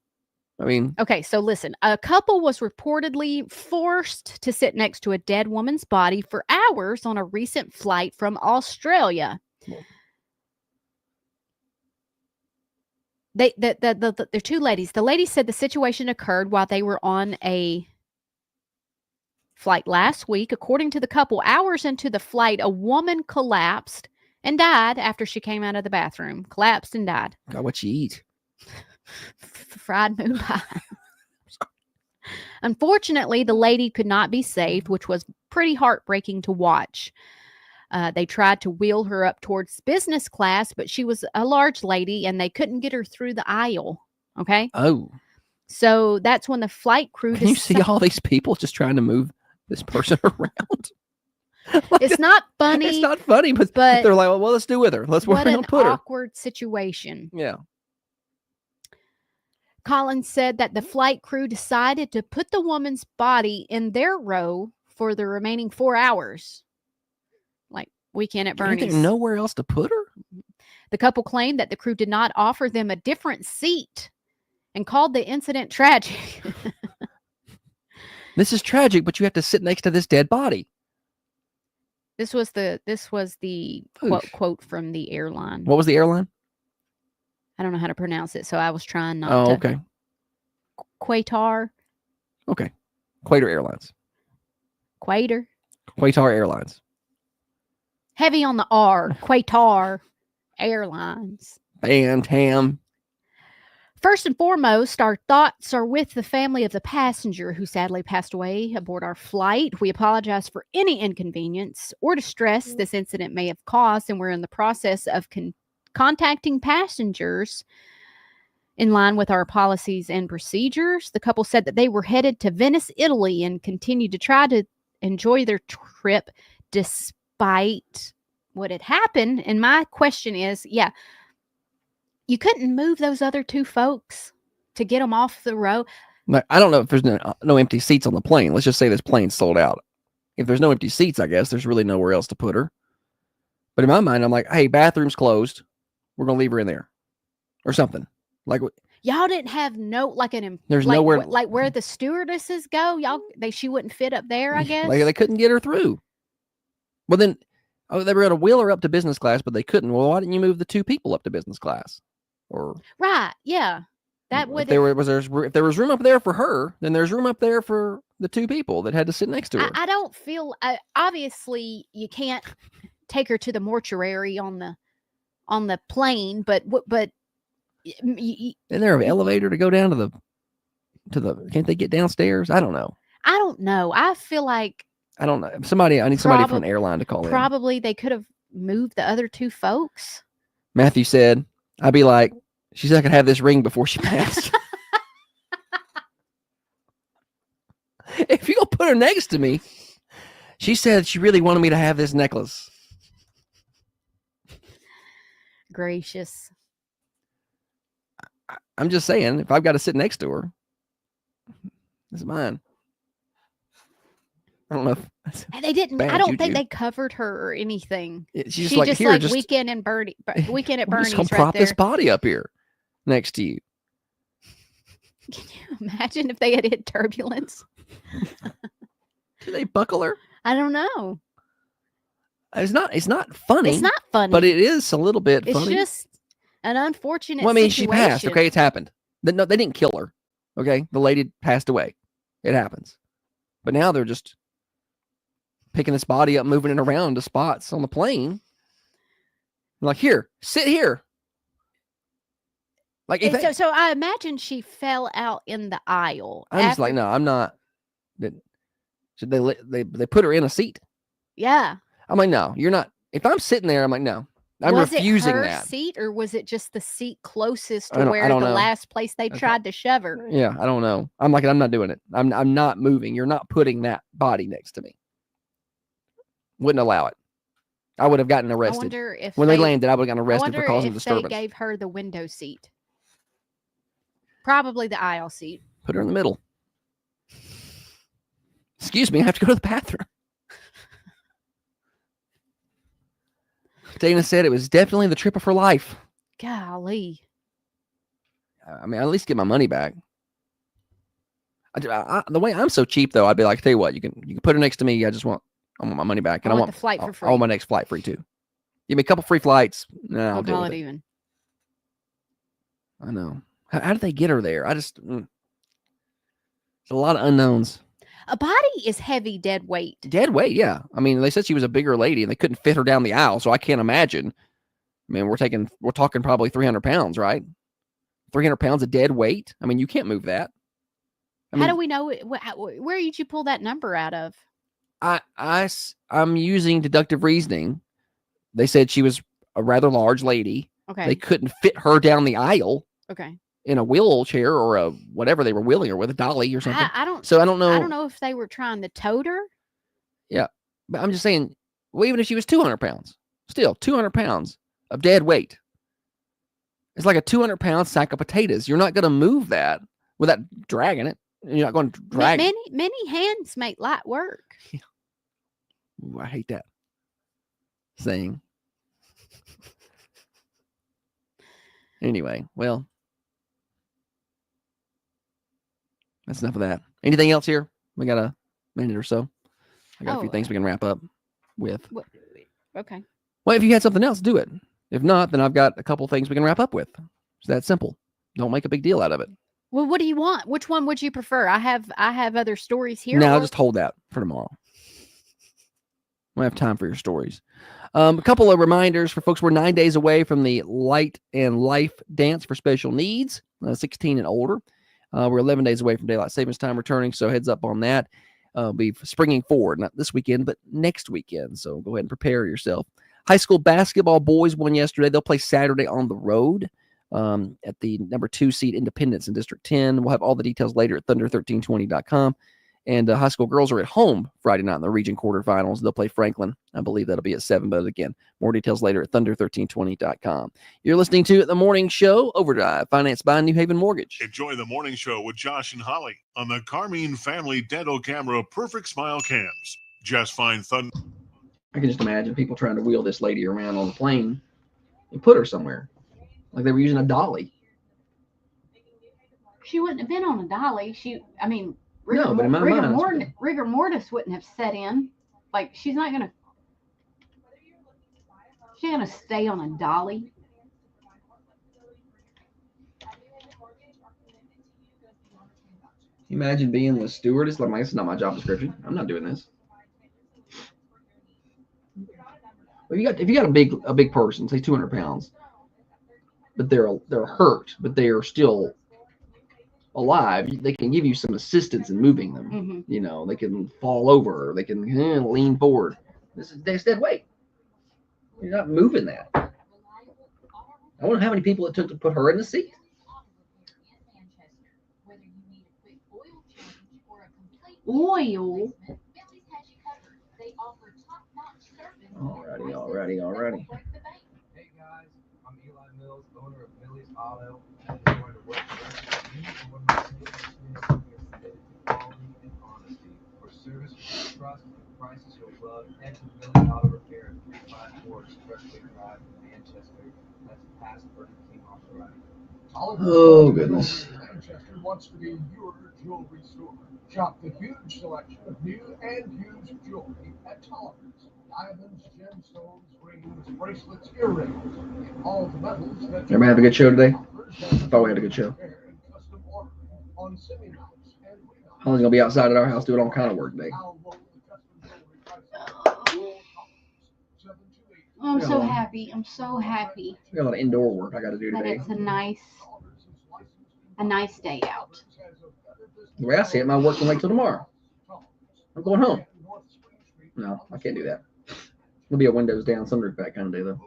I mean, okay, so listen, a couple was reportedly forced to sit next to a dead woman's body for hours on a recent flight from Australia. They're 2 ladies. The lady said the situation occurred while they were on a flight last week. According to the couple, hours into the flight, a woman collapsed and died after she came out of the bathroom. Collapsed and died. God, what you eat? Fried moon pie. Unfortunately, the lady could not be saved, which was pretty heartbreaking to watch. They tried to wheel her up towards business class, but she was a large lady and they couldn't get her through the aisle. Okay. Oh. So that's when the flight crew. Can you see all these people just trying to move this person around? It's not funny. It's not funny, but they're like, well, let's do with her. Let's what an put her. Awkward situation. Yeah. Collins said that the flight crew decided to put the woman's body in their row for the remaining 4 hours. Like weekend at Bernie's. Ain't there nowhere else to put her? The couple claimed that the crew did not offer them a different seat and called the incident tragic. This is tragic, but you have to sit next to this dead body. This was the quote from the airline. What was the airline? I don't know how to pronounce it, so I was trying not to. Oh, okay. Qatar. Okay. Qatar Airlines. Qatar Airlines. Heavy on the R. Qatar Airlines. Bantam. First and foremost, our thoughts are with the family of the passenger who sadly passed away aboard our flight. We apologize for any inconvenience or distress this incident may have caused, and we're in the process of contacting passengers in line with our policies and procedures. The couple said that they were headed to Venice, Italy, and continued to try to enjoy their trip despite what had happened. And my question is, you couldn't move those other 2 folks to get them off the row? I don't know if there's no empty seats on the plane. Let's just say this plane's sold out. If there's no empty seats, I guess there's really nowhere else to put her. But in my mind, I'm like, hey, bathroom's closed. We're going to leave her in there or something. Like, y'all didn't have there's nowhere like where the stewardesses go. She wouldn't fit up there, I guess. Like they couldn't get her through. Well, then, they were going to wheel her up to business class, but they couldn't. Well, why didn't you move the 2 people up to business class? Or right, yeah, that would. If there was room up there for her, then there's room up there for the 2 people that had to sit next to her. I don't feel. Obviously, you can't take her to the mortuary on the plane, but. Isn't there an elevator to go down to the? Can't they get downstairs? I don't know. I feel like. I don't know. I need somebody from an airline to call in. Probably they could have moved the other 2 folks. Matthew said, I'd be like, she's not going to have this ring before she passed. If you're going to put her next to me, she said she really wanted me to have this necklace. Gracious. I'm just saying, if I've got to sit next to her, it's mine. I don't know. They didn't. I don't think they covered her or anything. She's just like, here, just weekend at Bernie's. Just gonna prop this body up here next to you. Can you imagine if they had hit turbulence? Did they buckle her? I don't know. It's not funny. It's not funny, but it is a little bit funny. It's just an unfortunate. Well, I mean, situation. she passed. Okay, it's happened. No, they didn't kill her. Okay, the lady passed away. It happens. But now they're just picking this body up, moving it around to spots on the plane. Like, here, sit here. Like, so I imagine she fell out in the aisle. I'm just like, no, I'm not. Should they put her in a seat? Yeah. I'm like, no, you're not. If I'm sitting there, I'm like, no, I'm refusing her that seat, or was it just the seat closest to I where don't the know. last place they tried to shove her? Yeah, I don't know. I'm like, I'm not doing it. I'm not moving. You're not putting that body next to me. Wouldn't allow it. I would have gotten arrested. I wonder if when they landed, I would have gotten arrested for causing disturbance. They gave her the window seat. Probably the aisle seat. Put her in the middle. Excuse me, I have to go to the bathroom. Dana said it was definitely the trip of her life. Golly. I mean, at least get my money back. The way I'm so cheap, though, I'd be like, tell you what, you can put her next to me. I want my money back, and I want the flight for free. I want my next flight free too. Give me a couple free flights. Nah, I'll call it even. I know. How did they get her there? There's a lot of unknowns. A body is heavy, dead weight. Dead weight, yeah. I mean, they said she was a bigger lady, and they couldn't fit her down the aisle, so I can't imagine. I mean, we're talking probably 300 pounds, right? 300 pounds of dead weight. I mean, you can't move that. How do we know where did you pull that number out of? I'm using deductive reasoning. They said she was a rather large lady. Okay. They couldn't fit her down the aisle. Okay. In a wheelchair or a whatever they were wheeling her with, a dolly or something. I don't know. I don't know if they were trying to tote her. Yeah, but I'm just saying. Well, even if she was 200 pounds, still 200 pounds of dead weight. It's like a 200-pound sack of potatoes. You're not going to move that without dragging it. You're not going to drag it. Many hands make light work. Yeah. Ooh, I hate that saying. Anyway, well. That's enough of that. Anything else here? We got a minute or so. I got a few things we can wrap up with. Okay. Well, if you had something else, do it. If not, then I've got a couple things we can wrap up with. It's that simple. Don't make a big deal out of it. Well, what do you want? Which one would you prefer? I have other stories here. No, I'll just hold that for tomorrow. We have time for your stories. A couple of reminders for folks. We're 9 days away from the Light and Life Dance for Special Needs, 16 and older. We're 11 days away from Daylight Savings Time returning, so heads up on that. Be springing forward, not this weekend, but next weekend. So go ahead and prepare yourself. High school basketball boys won yesterday. They'll play Saturday on the road at the number 2 seed Independence in District 10. We'll have all the details later at thunder1320.com. And high school girls are at home Friday night in the region quarterfinals. They'll play Franklin. I believe that'll be at 7. But again, more details later at thunder1320.com. You're listening to The Morning Show, Overdrive, financed by New Haven Mortgage. Enjoy The Morning Show with Josh and Holly on the Carmine Family Dental Camera Perfect Smile Cams. Just find Thunder. I can just imagine people trying to wheel this lady around on the plane and put her somewhere. Like they were using a dolly. She wouldn't have been on a dolly. No, but in my mind, rigor mortis wouldn't have set in. Like she's gonna stay on a dolly. Imagine being the stewardess. Like, this is not my job description. I'm not doing this. If you got a big person, say 200 pounds, but they're hurt, but they are still alive, they can give you some assistance in moving them. Mm-hmm. You know, they can fall over, they can lean forward. That's dead weight. You're not moving that. I wonder how many people it took to put her in the seat. Oil. Alrighty. Hey guys, I'm Eli Mills, owner of Millie's Auto. I'm going to work quality and honesty. For service you trust and prices you'll love, head to Millie's Auto Repair at 354 Expressway Drive in Manchester. That's past Burger King off the right. Oh goodness. Manchester wants to be your jewelry store. Shop the huge selection of new and used jewelry at Tolliver's. Diamonds, gemstones, rings, bracelets, earrings, and all the metals that. Everybody have a good show today? I thought we had a good show. on semi-mounts and remounts. Holly's gonna be outside at our house doing all kind of work today. I'm so happy. I'm so happy We got a lot of indoor work I got to do that today. it's a nice day out. The way I see it, my work can wait till tomorrow. I'm going home. No, I can't do that. It'll be a windows down, sunroof back kind of day though.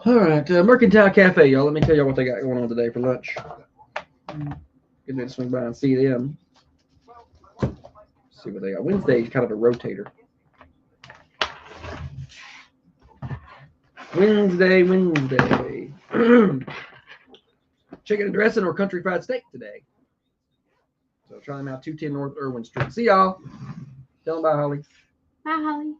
All right, Mercantile Cafe, y'all. Let me tell y'all what they got going on today for lunch. Get to swing by and see them. See what they got. Wednesday is kind of a rotator. Wednesday. Chicken and dressing or country fried steak today. So try them out, 210 North Irwin Street. See y'all. Tell them bye, Holly. Bye, Holly.